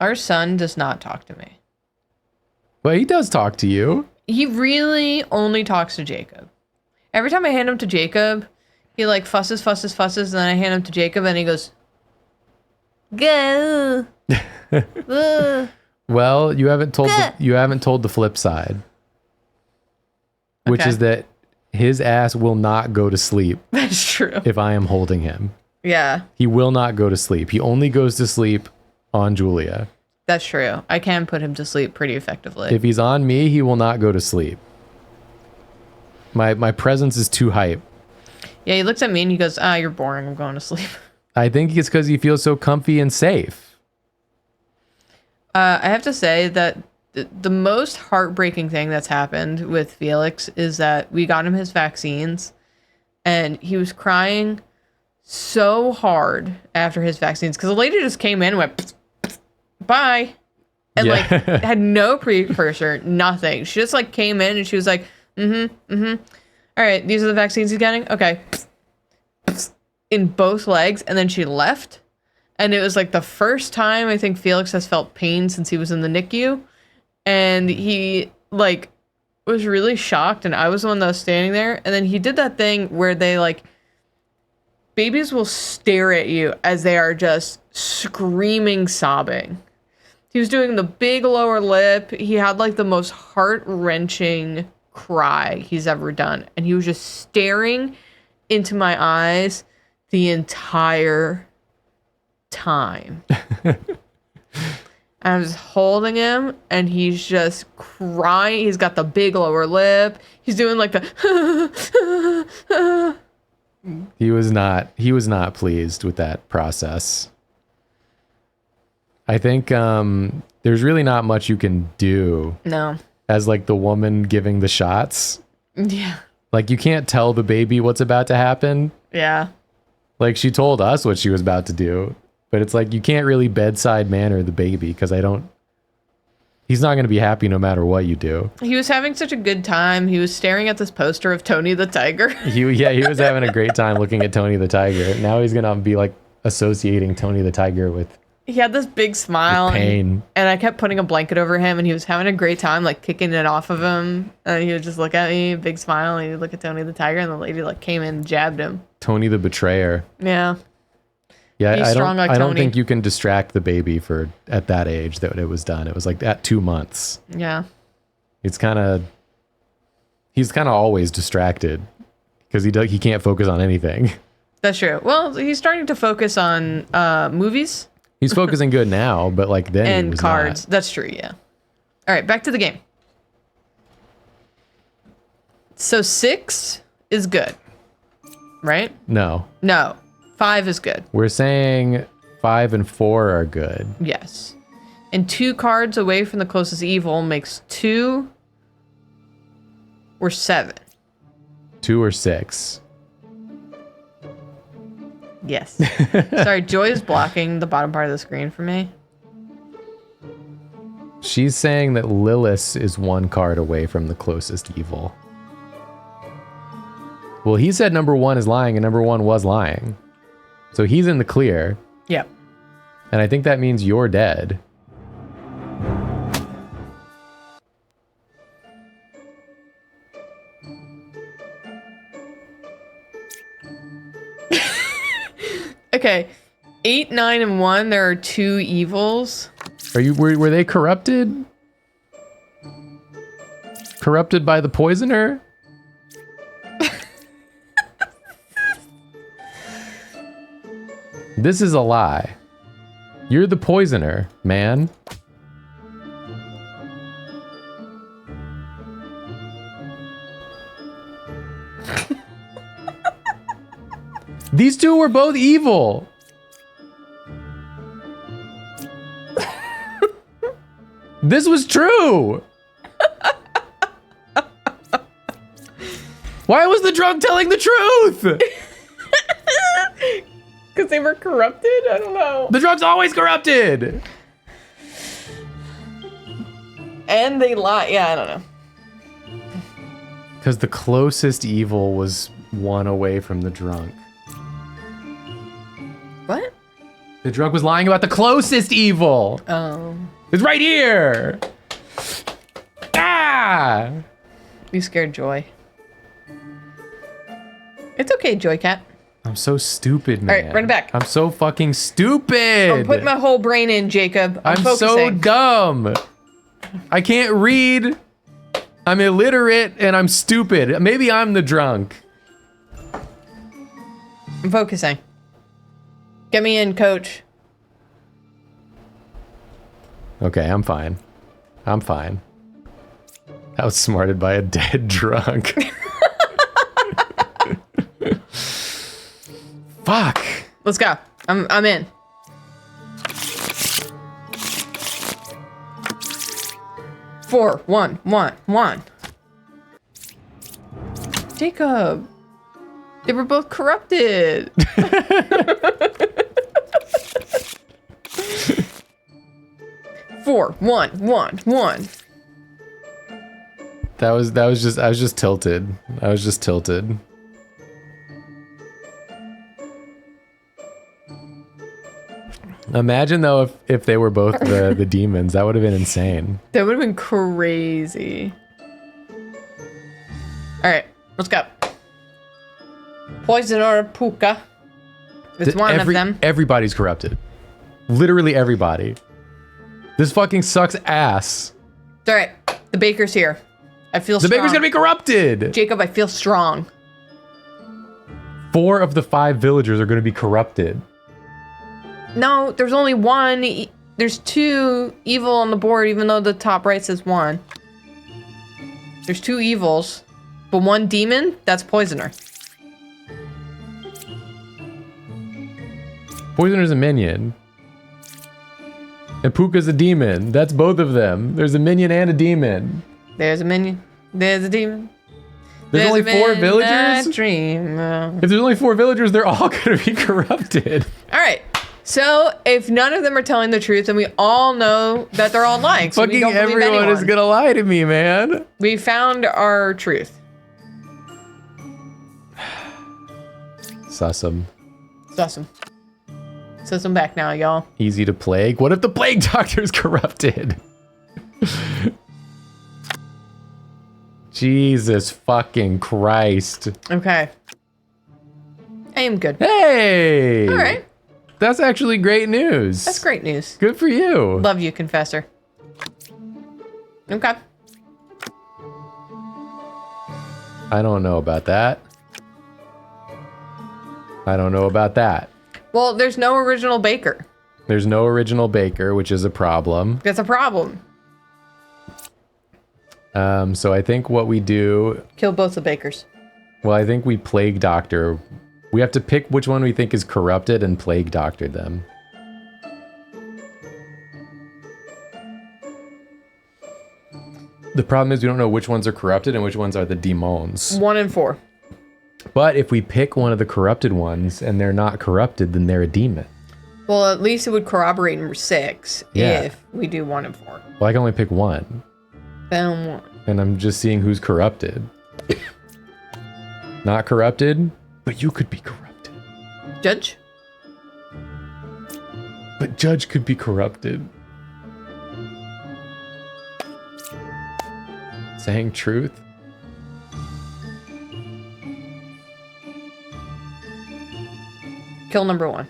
Our son does not talk to me.
But he does talk to you.
He really only talks to Jacob. Every time I hand him to Jacob, he like fusses, and then I hand him to Jacob and he goes, go.
Well, you haven't told the flip side. Which
Okay.
is that his ass will not go to sleep
That's true.
if I am holding him.
Yeah,
He will not go to sleep. He only goes to sleep on Julia.
that's true. I can put him to sleep pretty effectively.
If he's on me, he will not go to sleep. My presence is too hype.
Yeah, he looks at me and he goes, you're boring. I'm going to sleep.
I think it's because he feels so comfy and safe.
I have to say that the most heartbreaking thing that's happened with Felix is that we got him his vaccines and he was crying so hard after his vaccines because the lady just came in and went, bye. And
Yeah.
like had no precursor, nothing. She just like came in and she was like, all right, these are the vaccines he's getting. Okay. In both legs. And then she left. And it was like the first time I think Felix has felt pain since he was in the NICU. And he like was really shocked. And I was the one that was standing there. And then he did that thing where they like, babies will stare at you as they are just screaming, sobbing. He was doing the big lower lip. He had like the most heart-wrenching cry he's ever done. And he was just staring into my eyes the entire time. I was holding him and he's just crying. He's got the big lower lip. He's doing like the
He was not pleased with that process. I think there's really not much you can do
No.
as like the woman giving the shots.
Yeah.
Like, you can't tell the baby what's about to happen.
Yeah.
Like, she told us what she was about to do, but it's like, you can't really bedside manner the baby because he's not going to be happy no matter what you do.
He was having such a good time. He was staring at this poster of Tony the Tiger.
He was having a great time looking at Tony the Tiger. Now he's going to be like associating Tony the Tiger with
He had this big smile.
pain.
And I kept putting a blanket over him, and he was having a great time, like kicking it off of him. And he would just look at me, big smile, and he'd look at Tony the Tiger, and the lady like came in and jabbed him.
Tony the betrayer.
Yeah.
Yeah,
Be strong like
I don't
Tony.
think you can distract the baby at that age that it was done. It was like at 2 months.
Yeah.
He's kind of always distracted because he can't focus on anything.
That's true. Well, he's starting to focus on movies
He's focusing good now, but like then he
and
was
cards.
not.
That's true, yeah. All right, back to the game. So 6 is good, right?
No,
No, 5 is good.
we're saying 5 and 4 are good.
Yes. And 2 cards away from the closest evil makes 2 or 7.
2 or 6.
Yes. Sorry, Joy is blocking the bottom part of the screen for me.
She's saying that Lilith is 1 card away from the closest evil. Well, he said number 1 is lying, and number 1 was lying. So he's in the clear,
Yep.
and I think that means you're dead.
Okay. 8, 9, and 1, there are 2 evils.
Were they corrupted? Corrupted by the poisoner? This is a lie. You're the poisoner, man. These two were both evil. This was true. Why was the drunk telling the truth?
Because they were corrupted? I don't know.
The drunk's always corrupted.
And they lie. Yeah, I don't know.
Because the closest evil was 1 away from the drunk.
What?
The drunk was lying about the closest evil.
Oh.
It's right here. Ah!
You scared Joy. It's okay, Joy Cat.
I'm so stupid, man.
All right, run it back.
I'm so fucking stupid.
I'm putting my whole brain in, Jacob. I'm
so
focusing.
dumb. I can't read. I'm illiterate and I'm stupid. Maybe I'm the drunk.
I'm focusing. Get me in, coach.
Okay, I'm fine. I'm fine. Outsmarted by a dead drunk. Fuck.
Let's go. I'm in. Four, one. Jacob. They were both corrupted. Four, one.
I was just tilted. I was just tilted. Imagine though if they were both the demons, that would have been insane.
That would have been crazy. All right, let's go. Poison or puka. It's one of them.
Everybody's corrupted. Literally everybody. This fucking sucks ass.
It's all right. The baker's here. I feel
The
strong.
baker's gonna be corrupted.
Jacob, I feel strong.
4 of the 5 villagers are gonna be corrupted.
No, there's only one. There's 2 evil on the board, even though the top right says 1. There's 2 evils, but 1 demon. That's poisoner.
Poisoner's a minion. And Puka's a demon. That's both of them. There's a minion and a demon.
There's a minion. There's a demon.
There's only 4 villagers?
Dream.
If there's only 4 villagers, they're all going to be corrupted.
All right. So if none of them are telling the truth, then we all know that they're all lying. So we
Fucking
don't believe
everyone
anyone.
is going to lie to me, man.
We found our truth.
Sussum.
Sussum. Sussum back now, y'all.
Easy to plague. What if the plague doctor's corrupted? Jesus fucking Christ.
Okay. I am good.
Hey!
All right.
That's actually great news.
That's great news.
Good for you.
Love you, Confessor. Okay.
I don't know about that. I don't know about that.
Well, there's no original baker.
There's no original baker, which is a problem.
That's a problem.
So I think what we do...
Kill both the bakers.
Well, I think we plague doctor. We have to pick which one we think is corrupted and plague doctor them. The problem is we don't know which ones are corrupted and which ones are the demons.
1 and 4.
But if we pick one of the corrupted ones and they're not corrupted, then they're a demon.
Well, at least it would corroborate number 6
Yeah.
if we do 1 and 4.
Well, I can only pick one.
Then 1.
And I'm just seeing who's corrupted. Not corrupted, but you could be corrupted.
Judge?
But Judge could be corrupted. Saying truth?
Kill number 1.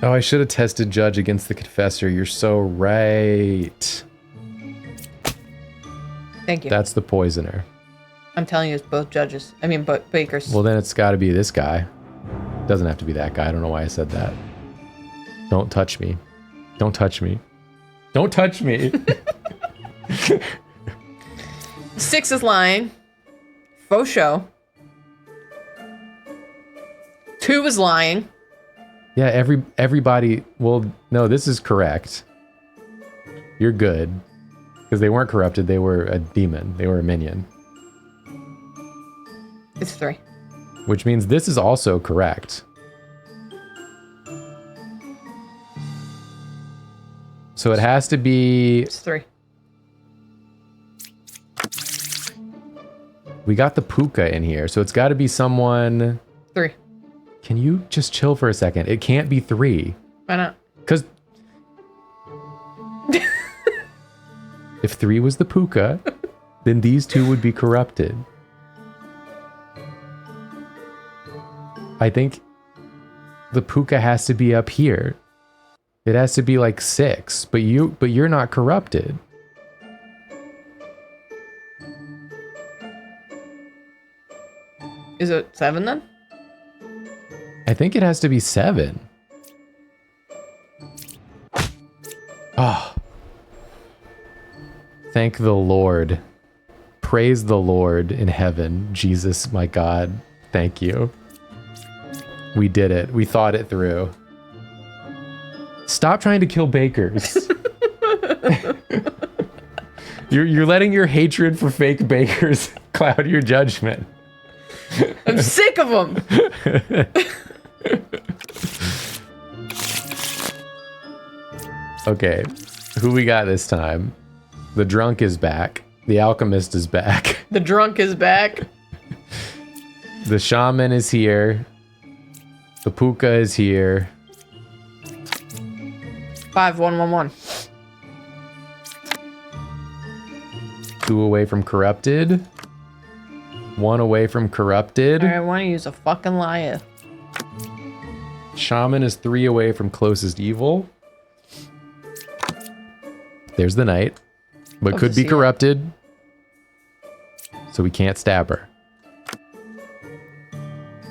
Oh, I should have tested Judge against the Confessor. You're so right.
Thank you.
That's the poisoner.
I'm telling you, it's both judges. I mean, both bakers.
Well, then it's got to be this guy. Doesn't have to be that guy. I don't know why I said that. Don't touch me. Don't touch me. Don't touch me.
6 is lying. Faux show. 2 is lying.
Yeah, everybody. Well, no, this is correct. You're good. Because they weren't corrupted. They were a demon. They were a minion.
It's 3.
Which means this is also correct. So it has to be...
It's 3.
We got the puka in here, so it's got to be someone...
3.
Can you just chill for a second? It can't be 3.
Why not?
Because... if 3 was the puka, then these 2 would be corrupted. I think the puka has to be up here. It has to be like 6, but you're not corrupted.
Is it 7 then?
I think it has to be 7. Oh. Thank the Lord. Praise the Lord in heaven. Jesus, my God. Thank you. We did it. We thought it through. Stop trying to kill bakers. You're letting your hatred for fake bakers cloud your judgment.
I'm sick of them.
Okay, who we got this time? The drunk is back. The alchemist is back.
The drunk is back.
The shaman is here. The puka is here.
5, 1, 1, 1.
2 away from corrupted. 1 away from corrupted.
I want to use a fucking liar.
Shaman is 3 away from closest evil. There's the knight. But
Love
could
to
be
see it.
corrupted. So we can't stab her.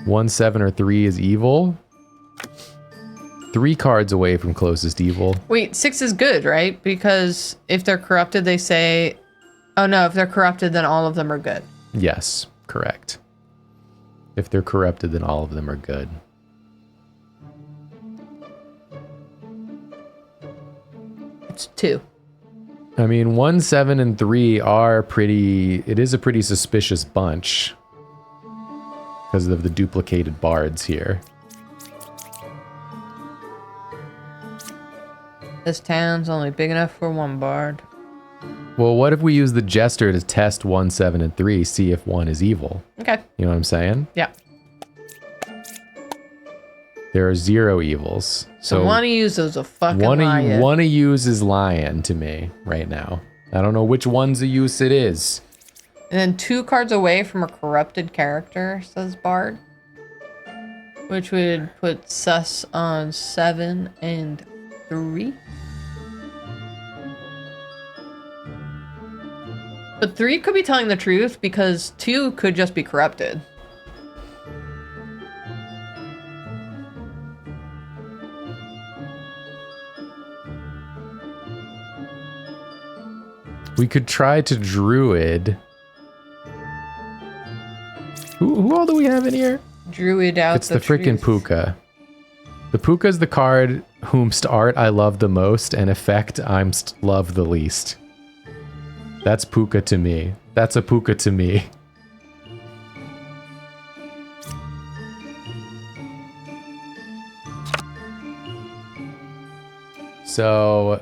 1, 7, or 3 is evil. 3 cards away from closest evil.
Wait, 6 is good, right? Because if they're corrupted, they say... Oh no, if they're corrupted, then all of them are good.
Yes, correct. If they're corrupted, then all of them are good.
It's 2.
I mean, 1, 7, and 3 are pretty... It is a pretty suspicious bunch. Because of the duplicated bards here.
This town's only big enough for one bard.
Well, what if we use the Jester to test 1, 7, and 3, see if 1 is evil?
Okay.
You know what I'm saying?
Yeah.
There are 0 evils. So
one of yous is a fucking liar.
One of yous is lying to me right now. I don't know which one's a use it is.
And then 2 cards away from a corrupted character, says Bard. Which would put sus on 7 and 3. But 3 could be telling the truth because 2 could just be corrupted.
We could try to Druid. Who all do we have in here?
Druid out.
It's the freaking Puka. The Puka is the card whomst art I love the most and effect I'm love the least. That's Puka to me. That's a Puka to me. So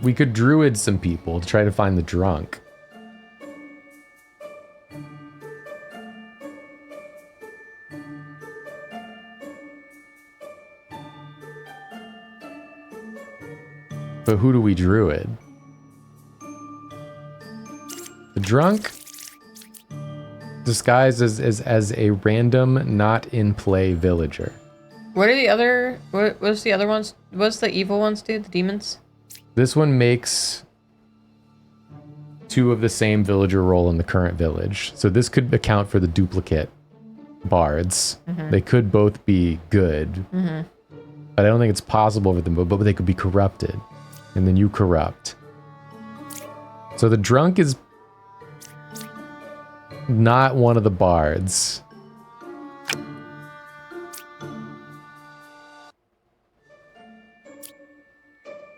we could Druid some people to try to find the drunk. But who do we Druid? The drunk disguised as a random, not in play villager.
What are the other? What's the other ones? What's the evil ones do? The demons?
This one makes 2 of the same villager role in the current village. So this could account for the duplicate bards. Mm-hmm. They could both be good. Mm-hmm. But I don't think it's possible for them, but they could be corrupted. And then you corrupt. So the drunk is not one of the bards.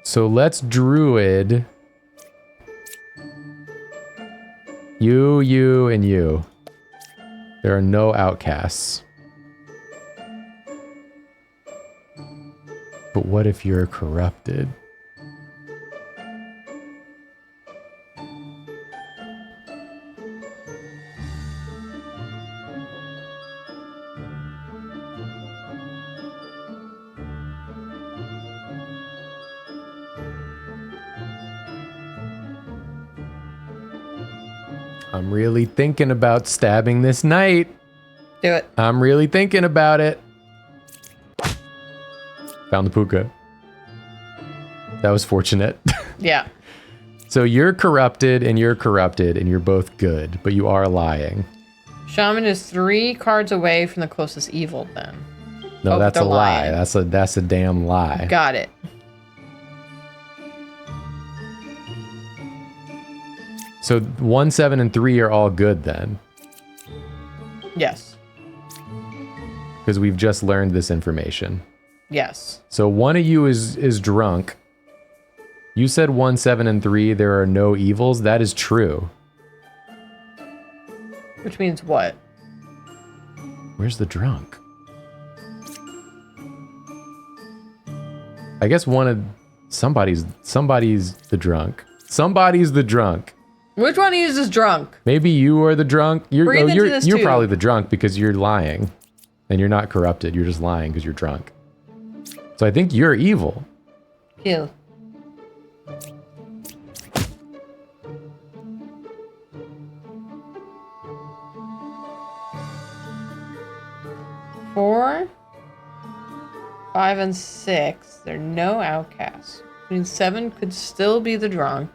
So let's Druid. You, and you. There are no outcasts. But what if you're corrupted? I'm really thinking about stabbing this knight.
Do it.
I'm really thinking about it. Found the Puka. That was fortunate.
Yeah.
So you're corrupted and you're both good, but you are lying.
Shaman is 3 cards away from the closest evil then.
No, that's a lie. That's a damn lie.
Got it.
So 1, 7, and 3 are all good then.
Yes.
Because we've just learned this information.
Yes.
So one of you is drunk. You said 1, 7, and 3, there are no evils. That is true.
Which means what?
Where's the drunk? I guess somebody's the drunk. Somebody's the drunk.
Which one of you is drunk?
Maybe you are the drunk. You're
too.
probably the drunk because you're lying. And you're not corrupted. You're just lying because you're drunk. So I think you're evil.
Kill. Four, 5, and 6. There are no outcasts. I mean, 7 could still be the drunk.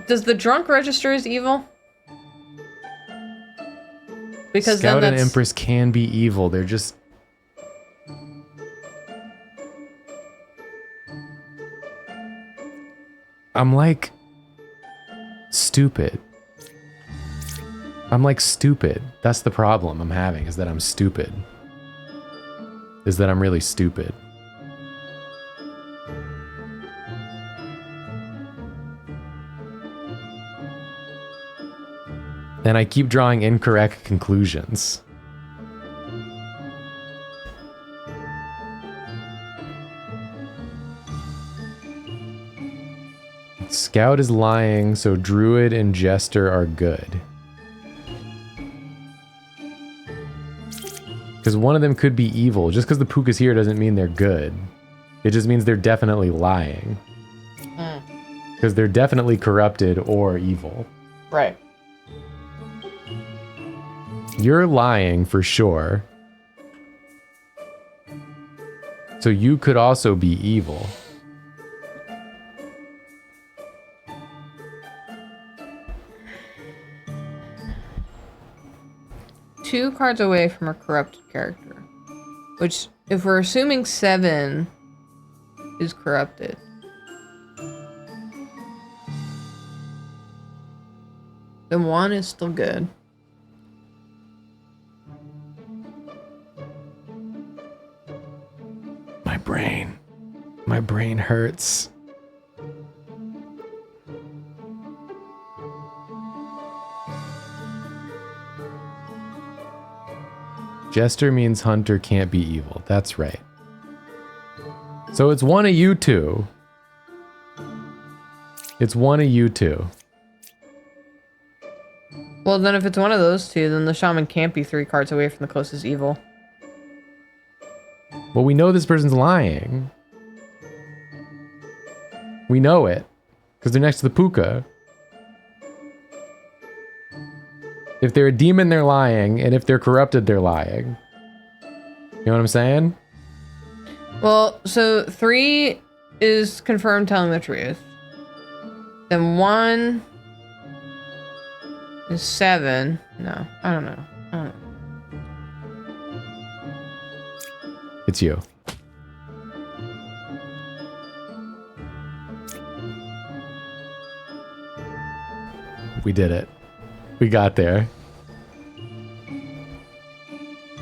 Does the drunk register as evil? Because
Scout
then
and Empress can be evil. They're just... I'm like... stupid. I'm like stupid. That's the problem I'm having, is that I'm stupid. Is that I'm really stupid. And I keep drawing incorrect conclusions. Scout is lying, so Druid and Jester are good. Because one of them could be evil. Just because the Puka's here doesn't mean they're good. It just means they're definitely lying. Because they're definitely corrupted or evil.
Right.
You're lying for sure. So you could also be evil.
Two cards away from a corrupted character. Which, if we're assuming 7 is corrupted. Then 1 is still good.
My brain hurts. Jester means Hunter can't be evil. That's right. So it's one of you two. It's one of you two.
Well, then if it's one of those two, then the shaman can't be 3 cards away from the closest evil.
Well, we know this person's lying. We know it. Because they're next to the Puka. If they're a demon, they're lying. And if they're corrupted, they're lying. You know what I'm saying?
Well, so 3 is confirmed telling the truth. Then 1 is 7. No, I don't know.
It's you. We did it. We got there.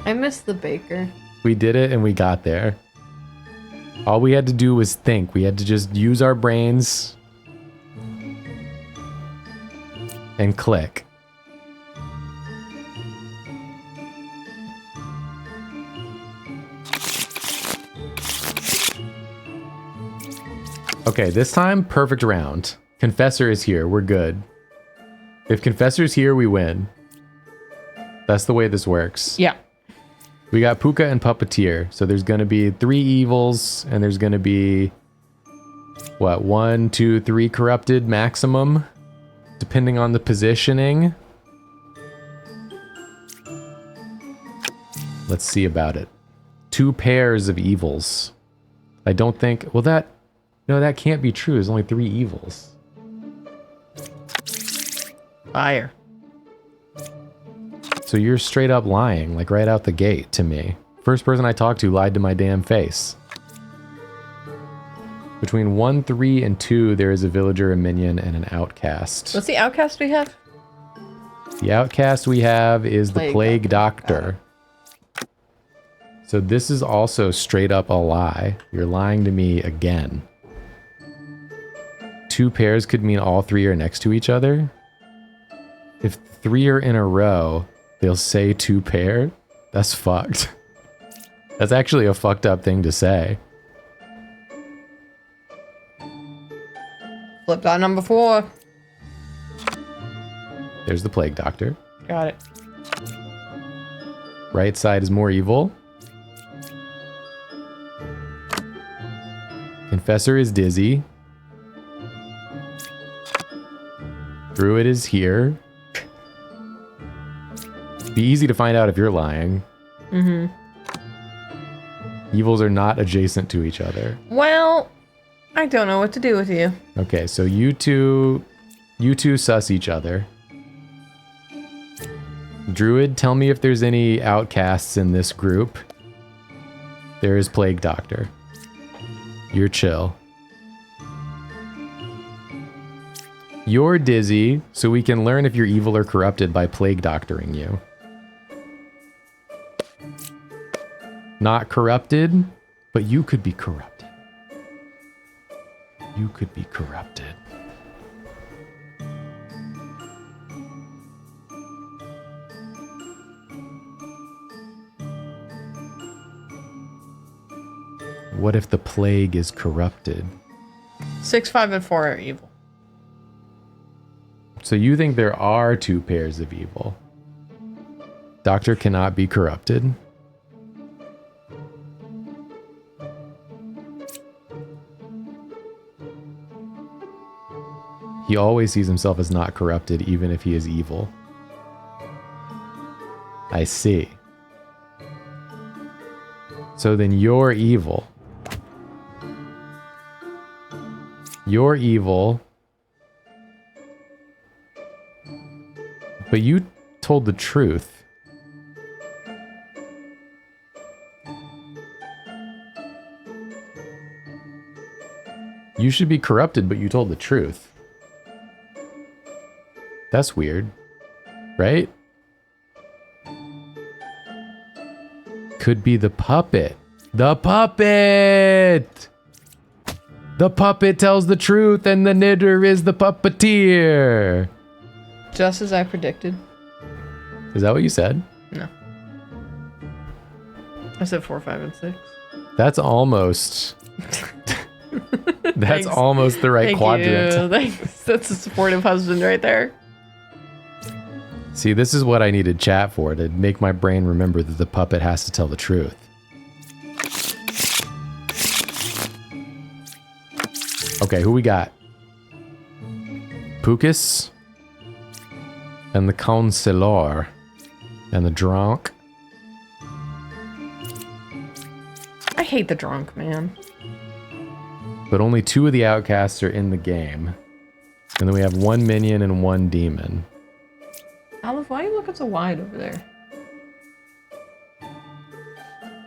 I miss the baker.
We did it and we got there. All we had to do was think. We had to just use our brains and click. Okay, this time, perfect round. Confessor is here. We're good. If Confessor's here, we win. That's the way this works.
Yeah.
We got Puka and Puppeteer. So there's going to be 3 evils, and there's going to be, what, 1, 2, 3 corrupted maximum, depending on the positioning. Let's see about it. 2 pairs of evils. I don't think, well, no, that can't be true. There's only 3 evils.
Fire.
So you're straight up lying, like right out the gate to me. First person I talked to lied to my damn face. Between 1, 3, and 2, there is a villager, a minion, and an outcast.
What's the outcast we have?
The outcast we have is the Plague Doctor. So this is also straight up a lie. You're lying to me again. 2 pairs could mean all 3 are next to each other. If 3 are in a row, they'll say 2 pair. That's fucked. That's actually a fucked up thing to say.
Flip dot number 4.
There's the Plague Doctor.
Got it.
Right side is more evil. Confessor is dizzy. Druid is here. Be easy to find out if you're lying.
Mm-hmm.
Evils are not adjacent to each other.
Well, I don't know what to do with you.
Okay, so you two suss each other. Druid, tell me if there's any outcasts in this group. There is Plague Doctor. You're chill. You're dizzy, so we can learn if you're evil or corrupted by plague doctoring you. Not corrupted, but you could be corrupted. You could be corrupted. What if the plague is corrupted?
6, 5, and 4 are evil.
So you think there are 2 pairs of evil? Doctor cannot be corrupted. He always sees himself as not corrupted, even if he is evil. I see. So then you're evil. You're evil. But you told the truth. You should be corrupted, but you told the truth. That's weird, right? Could be the puppet. The puppet! The puppet tells the truth and the knitter is the puppeteer.
Just as I predicted.
Is that what you said?
No. I said 4, 5, and 6.
That's almost... That's
Thanks.
almost the right
Thank
quadrant.
you. Thanks. That's a supportive husband right there.
See, this is what I needed chat for, to make my brain remember that the puppet has to tell the truth. Okay, who we got? Pukas and the Counselor and the Drunk.
I hate the drunk, man.
But only 2 of the outcasts are in the game. And then we have 1 minion and 1 demon.
Olive, why are you looking so wide over there?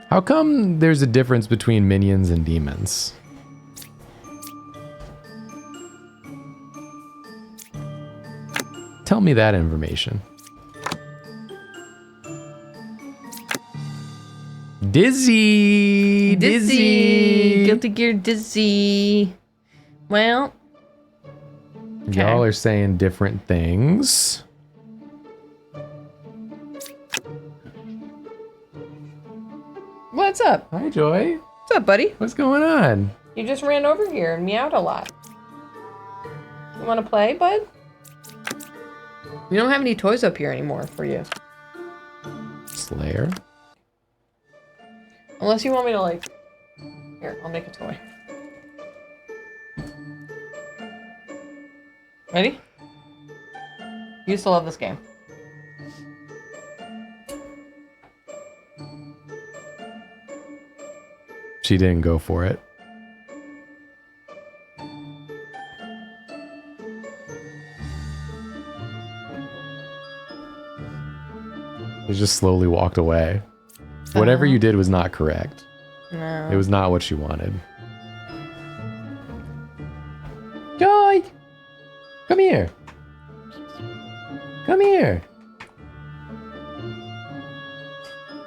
How come there's a difference between minions and demons? Tell me that information. Dizzy! Dizzy!
Guilty Gear Dizzy. Well. Okay.
Y'all are saying different things.
What's up?
Hi, Joy.
What's up, buddy?
What's going on?
You just ran over here and meowed a lot. You want to play, bud? We don't have any toys up here anymore for you.
Slayer?
Unless you want me to, like... Here, I'll make a toy. Ready? You still love this game.
She didn't go for it. She just slowly walked away. Whatever you did was not correct.
No.
It was not what she wanted. Joy! Come here. Come here.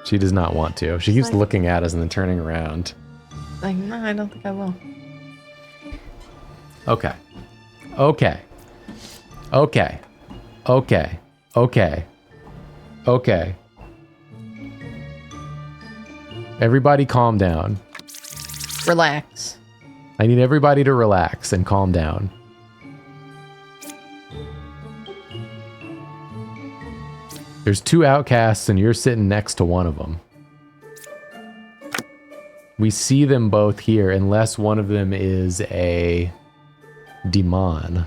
She does not want to. She keeps looking at us and then turning around.
Like, no, I don't think I will.
Okay. Okay. Okay. Okay. Okay. Okay. Everybody calm down.
Relax.
I need everybody to relax and calm down. There's 2 outcasts and you're sitting next to one of them. We see them both here unless one of them is a demon.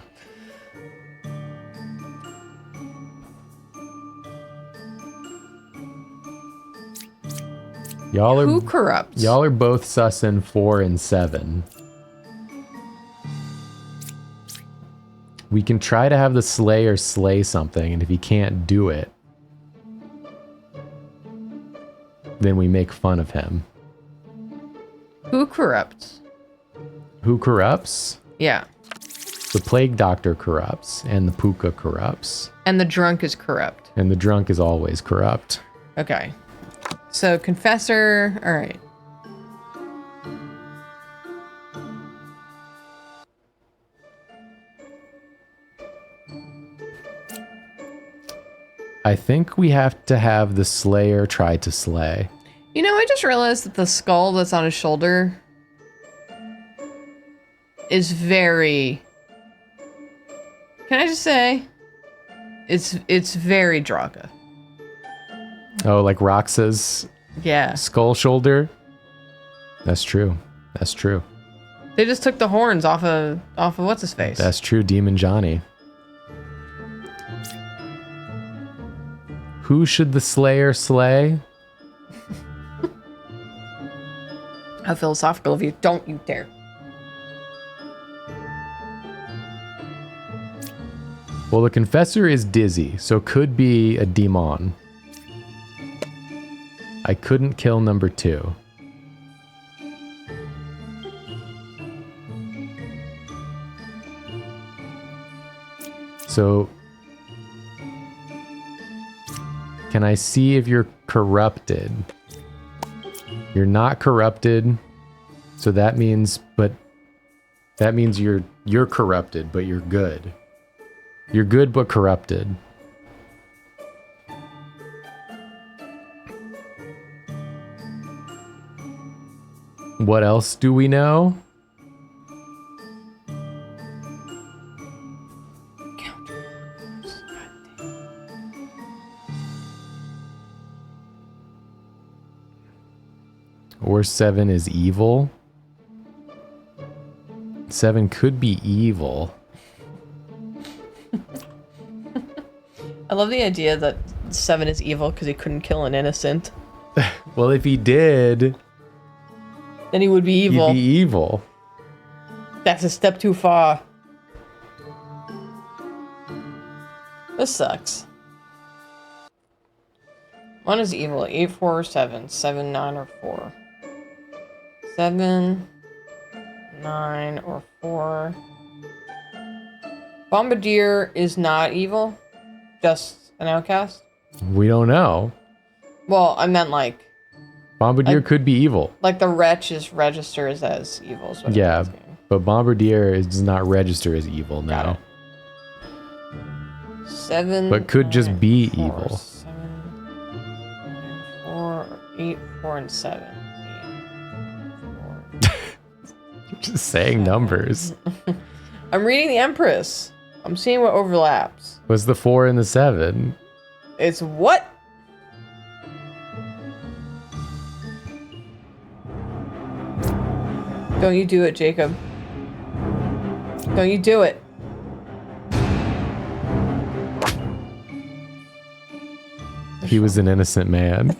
Who corrupts?
Y'all are both sussing 4 and 7. We can try to have the Slayer slay something, and if he can't do it, then we make fun of him.
Who corrupts?
Who corrupts?
Yeah.
The plague doctor corrupts, and the puka corrupts.
And the drunk is corrupt.
And the drunk is always corrupt.
Okay. So confessor, all right.
I think we have to have the slayer try to slay.
You know, I just realized that the skull that's on his shoulder is very... Can I just say? It's very Draga.
Oh, like Roxa's skull shoulder? That's true. That's true.
They just took the horns off of what's his face.
That's true, Demon Johnny. Who should the slayer slay?
How philosophical of you. Don't you dare.
Well, the confessor is dizzy, so could be a demon. I couldn't kill number 2. So, can I see if you're corrupted? You're not corrupted, so that means you're corrupted, but you're good. You're good but corrupted. What else do we know? Or 7 is evil. 7 could be evil.
I love the idea that 7 is evil because he couldn't kill an innocent.
Well, if he did,
then he would be evil.
He'd be evil.
That's a step too far. This sucks. 1 is evil. 8, 4, or 7. 7, 9, or 4. 7, 9, or 4. Bombardier is not evil. Just an outcast.
We don't know.
Well, I meant like...
Bombardier could be evil.
Like the wretch is registers as evil. So
yeah, but Bombardier does not register as evil now.
7,
but could
9,
just be
4,
evil.
7, 9, 4, 8, 4, and 7. 8, 4.
You're just saying numbers.
I'm reading the Empress. I'm seeing what overlaps.
What's the 4 and the 7?
It's what? Don't you do it, Jacob. Don't you do it.
He was an innocent man.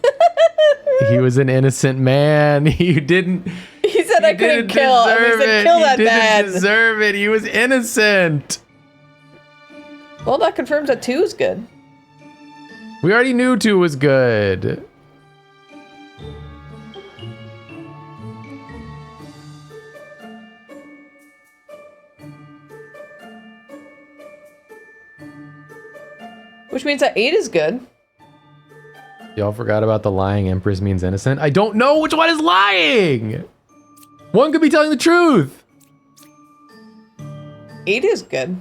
He was an innocent man. You didn't...
He said I couldn't kill. I mean, he said kill that man.
He didn't deserve it. He was innocent.
Well, that confirms that 2 is good.
We already knew 2 was good.
Which means that 8 is good.
Y'all forgot about the lying empress means innocent? I don't know which one is lying! One could be telling the truth!
8 is good.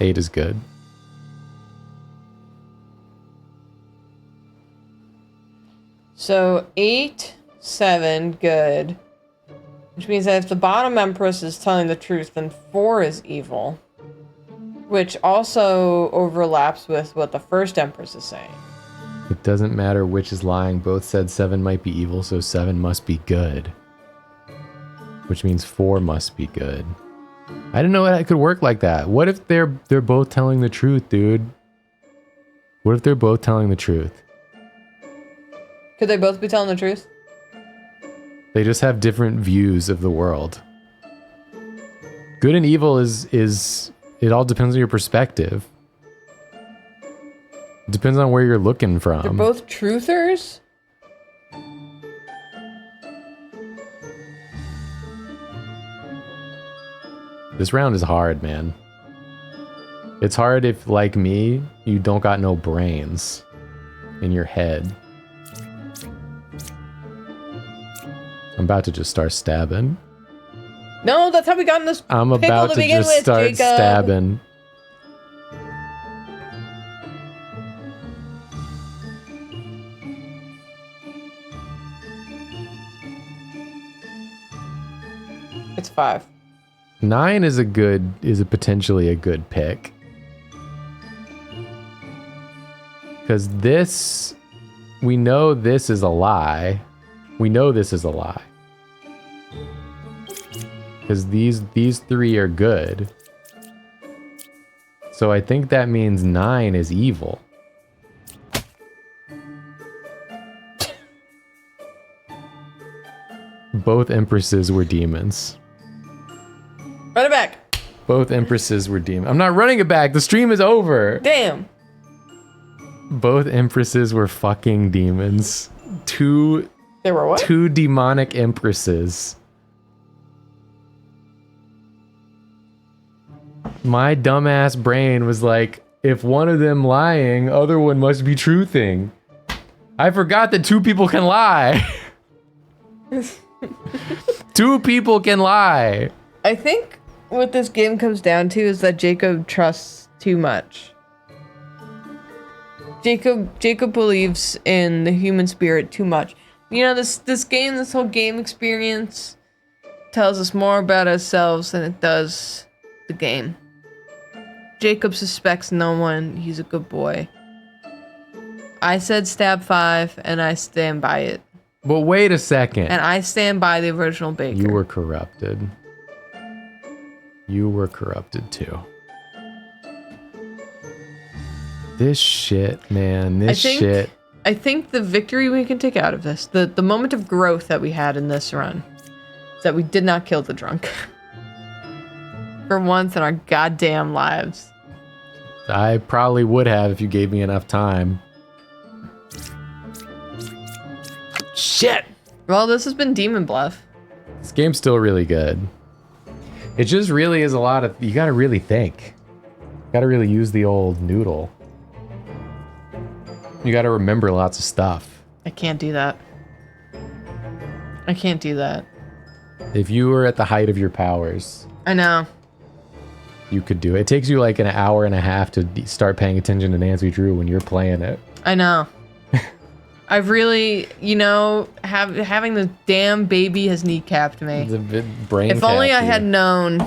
8 is good.
So 8, 7, good. Which means that if the bottom empress is telling the truth, then 4 is evil. Which also overlaps with what the first empress is saying.
It doesn't matter which is lying. Both said 7 might be evil, so 7 must be good. Which means 4 must be good. I didn't know it could work like that. What if they're both telling the truth, dude? What if they're both telling the truth?
Could they both be telling the truth?
They just have different views of the world. Good and evil is it all depends on your perspective. It depends on where you're looking from.
They're both truthers?
This round is hard, man. It's hard if, like me, you don't got no brains in your head. I'm about to just start stabbing.
No, that's how we got in this
I'm
pickle
about
to
to
begin
just
with,
start
Jacob.
stabbing.
It's 5.
9 is potentially a good pick. Because this, we know this is a lie. We know this is a lie. Because these 3 are good. So I think that means 9 is evil. Both empresses were demons.
Run it back.
Both empresses were demons. I'm not running it back. The stream is over.
Damn.
Both empresses were fucking demons.
They were what?
2 demonic empresses. My dumbass brain was like, if one of them lying, other one must be truthing. I forgot that 2 people can lie. 2 people can lie.
I think what this game comes down to is that Jacob trusts too much. Jacob believes in the human spirit too much. You know, this whole game experience tells us more about ourselves than it does the game. Jacob suspects no one. He's a good boy. I said stab 5, and I stand by it.
But wait a second.
And I stand by the original Baker.
You were corrupted. You were corrupted too. This shit, man. Shit.
I think the victory we can take out of this, the moment of growth that we had in this run, is that we did not kill the drunk. For once in our goddamn lives.
I probably would have if you gave me enough time. Shit!
Well, this has been Demon Bluff.
This game's still really good. It just really is a lot of... You gotta really think. You gotta really use the old noodle. You gotta remember lots of stuff.
I can't do that. I can't do that.
If you were at the height of your powers...
I know.
You could do it. It takes you like an hour and a half to start paying attention to Nancy Drew when you're playing it.
I know. I've really, having the damn baby has kneecapped me.
It's a bit brain.
If only I had known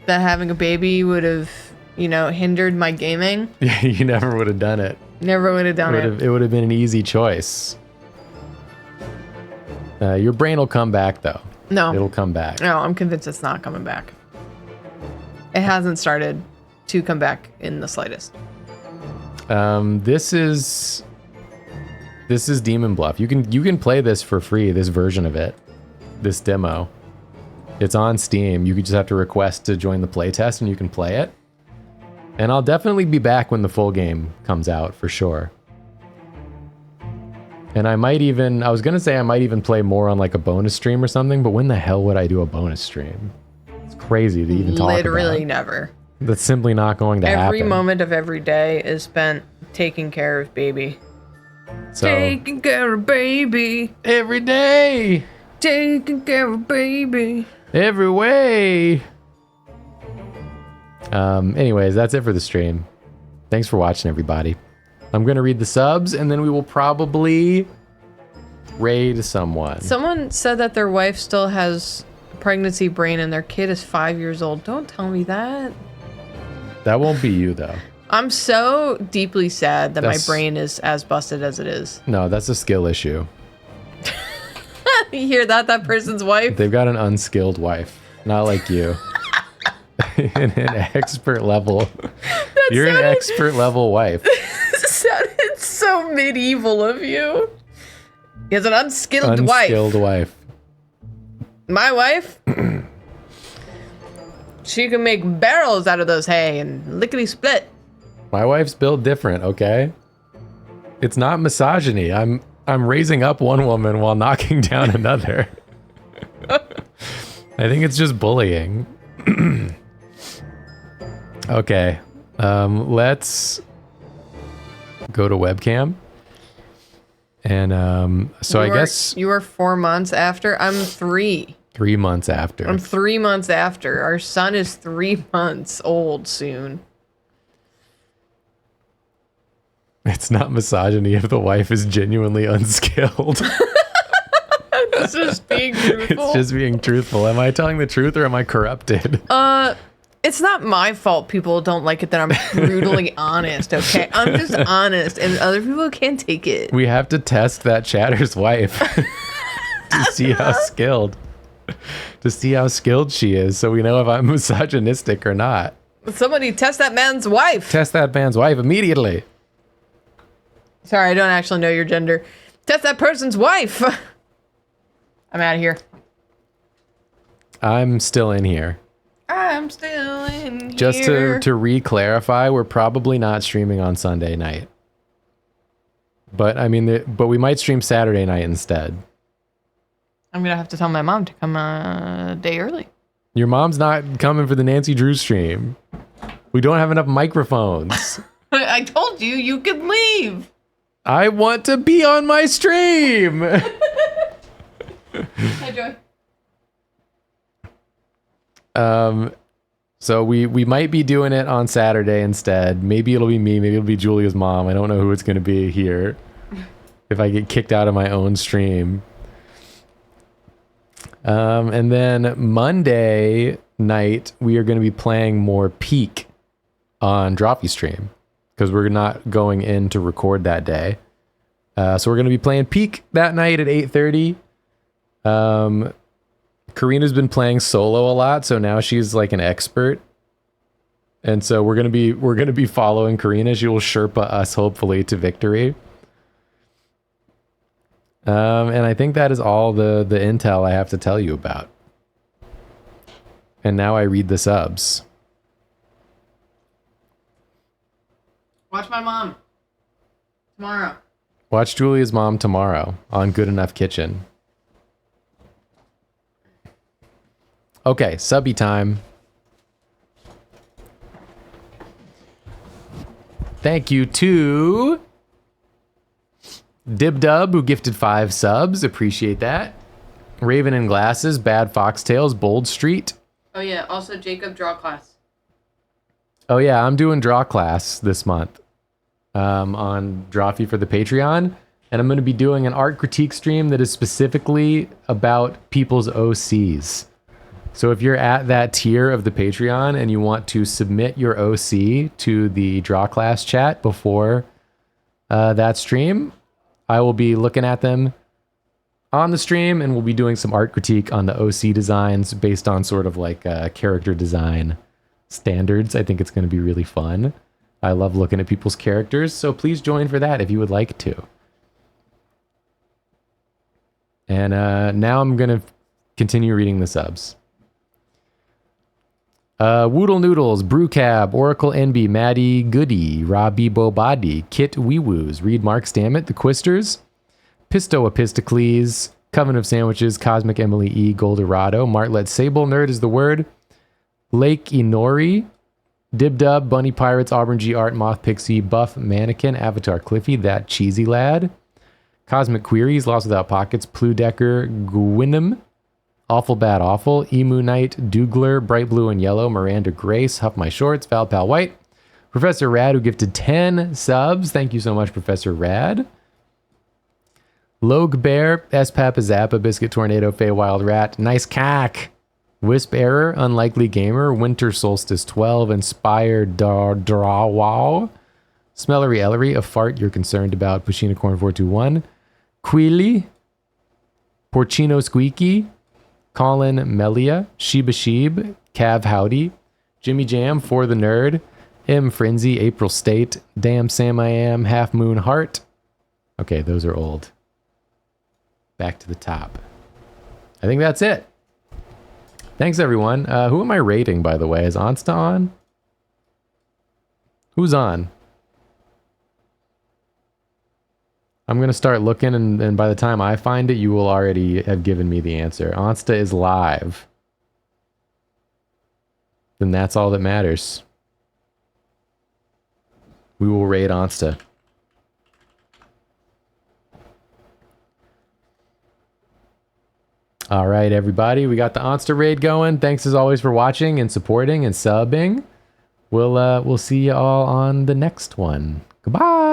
that having a baby would have, hindered my gaming.
Yeah, you never would have done it.
Never would have done it.
It would have been an easy choice. Your brain will come back, though.
No.
It'll come back.
No, I'm convinced it's not coming back. It hasn't started to come back in the slightest.
This is Demon Bluff. You can play this for free, this version of it. This demo. It's on Steam. You just have to request to join the playtest and you can play it. And I'll definitely be back when the full game comes out, for sure. And I was gonna say I might even play more on like a bonus stream or something, but when the hell would I do a bonus stream? It's crazy to even talk about.
Literally never.
That's simply not going to happen.
Every moment of every day is spent taking care of baby.
So,
taking care of baby.
Every day.
Taking care of baby.
Every way. Anyways, that's it for the stream. Thanks for watching, everybody. I'm going to read the subs, and then we will probably raid someone.
Someone said that their wife still has a pregnancy brain and their kid is 5 years old. Don't tell me that.
That won't be you, though.
I'm so deeply sad that
That's...
my brain is as busted as it is.
No, that's a skill issue.
You hear that? That person's wife?
They've got an unskilled wife. Not like you. an expert level. You're an expert level wife.
Sounded so medieval of you. He has an unskilled wife.
Unskilled wife.
My wife? She can make barrels out of those hay and lickety split.
My wife's built different, okay? It's not misogyny. I'm raising up one woman while knocking down another. I think it's just bullying. Okay. Let's go to webcam. And so I guess
you are 4 months after. I'm 3.
3 months after.
I'm 3 months after. Our son is 3 months old soon.
It's not misogyny if the wife is genuinely unskilled.
It's just being truthful.
It's just being truthful. Am I telling the truth or am I corrupted?
It's not my fault people don't like it that I'm brutally honest, okay? I'm just honest, and other people can't take it.
We have to test that chatter's wife to see how skilled. To see how skilled she is, so we know if I'm misogynistic or not.
Somebody test that man's wife.
Test that man's wife immediately.
Sorry, I don't actually know your gender. Test that person's wife. I'm out of here.
I'm still in here.
I'm still in
Just
here.
to re-clarify, we're probably not streaming on Sunday night. But I mean, but we might stream Saturday night instead.
I'm gonna have to tell my mom to come a day early.
Your mom's not coming for the Nancy Drew stream. We don't have enough microphones.
I told you you could leave.
I want to be on my stream.
Hi, Joy.
So we might be doing it on Saturday instead. Maybe it'll be me. Maybe it'll be Julia's mom. I don't know who it's going to be here. If I get kicked out of my own stream. And then Monday night, we are going to be playing more Peak on Drophy Stream because we're not going in to record that day. So we're going to be playing Peak that night at 8:30. Karina's been playing solo a lot, so now she's like an expert. And so we're gonna be following Karina. She will Sherpa us hopefully to victory. And I think that is all the intel I have to tell you about. And now I read the subs.
Watch my mom tomorrow.
Watch Julia's mom tomorrow on Good Enough Kitchen. Okay, subby time. Thank you to Dibdub, who gifted 5 subs. Appreciate that. Raven in Glasses, Bad Foxtails, Bold Street.
Oh yeah, also Jacob draw class.
Oh yeah, I'm doing draw class this month on Drawfee for the Patreon. And I'm going to be doing an art critique stream that is specifically about people's OCs. So if you're at that tier of the Patreon and you want to submit your OC to the draw class chat before that stream, I will be looking at them on the stream and we'll be doing some art critique on the OC designs based on sort of like character design standards. I think it's going to be really fun. I love looking at people's characters, so please join for that if you would like to. And now I'm going to continue reading the subs. Woodle Noodles, Brewcab, Oracle NB, Maddie Goody, Robbie Bobadi, Kit Weewoos, Reed Marks, Dammit, The Quisters, Pisto Epistocles, Coven of Sandwiches, Cosmic Emily E, Goldorado, Martlet Sable, Nerd is the Word, Lake Inori, Dibdub, Bunny Pirates, Auburn G Art, Moth Pixie, Buff Mannequin, Avatar Cliffy, That Cheesy Lad, Cosmic Queries, Lost Without Pockets, Pludecker, Gwynnem, Awful Bad Awful, Emu Knight, Dougler, Bright Blue and Yellow, Miranda Grace, Huff My Shorts, Val Pal White, Professor Rad, who gifted 10 subs. Thank you so much, Professor Rad. Logue Bear, S Papa Zappa, Biscuit Tornado, Fey Wild Rat, Nice Cack, Wisp Error, Unlikely Gamer, Winter Solstice 12, Inspired Draw, Smellery Ellery, A Fart You're Concerned About, Pushina Corn 421, Queely, Porcino Squeaky, Colin Melia, Sheba Sheeb, Cav Howdy, Jimmy Jam, For the Nerd, M Frenzy, April State, Damn Sam I Am, Half Moon Heart. Okay, those are old. Back to the top. I think that's it. Thanks, everyone. Who am I rating, by the way? Is Onsta on? Who's on? I'm going to start looking, and by the time I find it, you will already have given me the answer. Onsta is live. Then that's all that matters. We will raid Onsta. All right, everybody. We got the Onsta raid going. Thanks as always for watching and supporting and subbing. We'll see you all on the next one. Goodbye.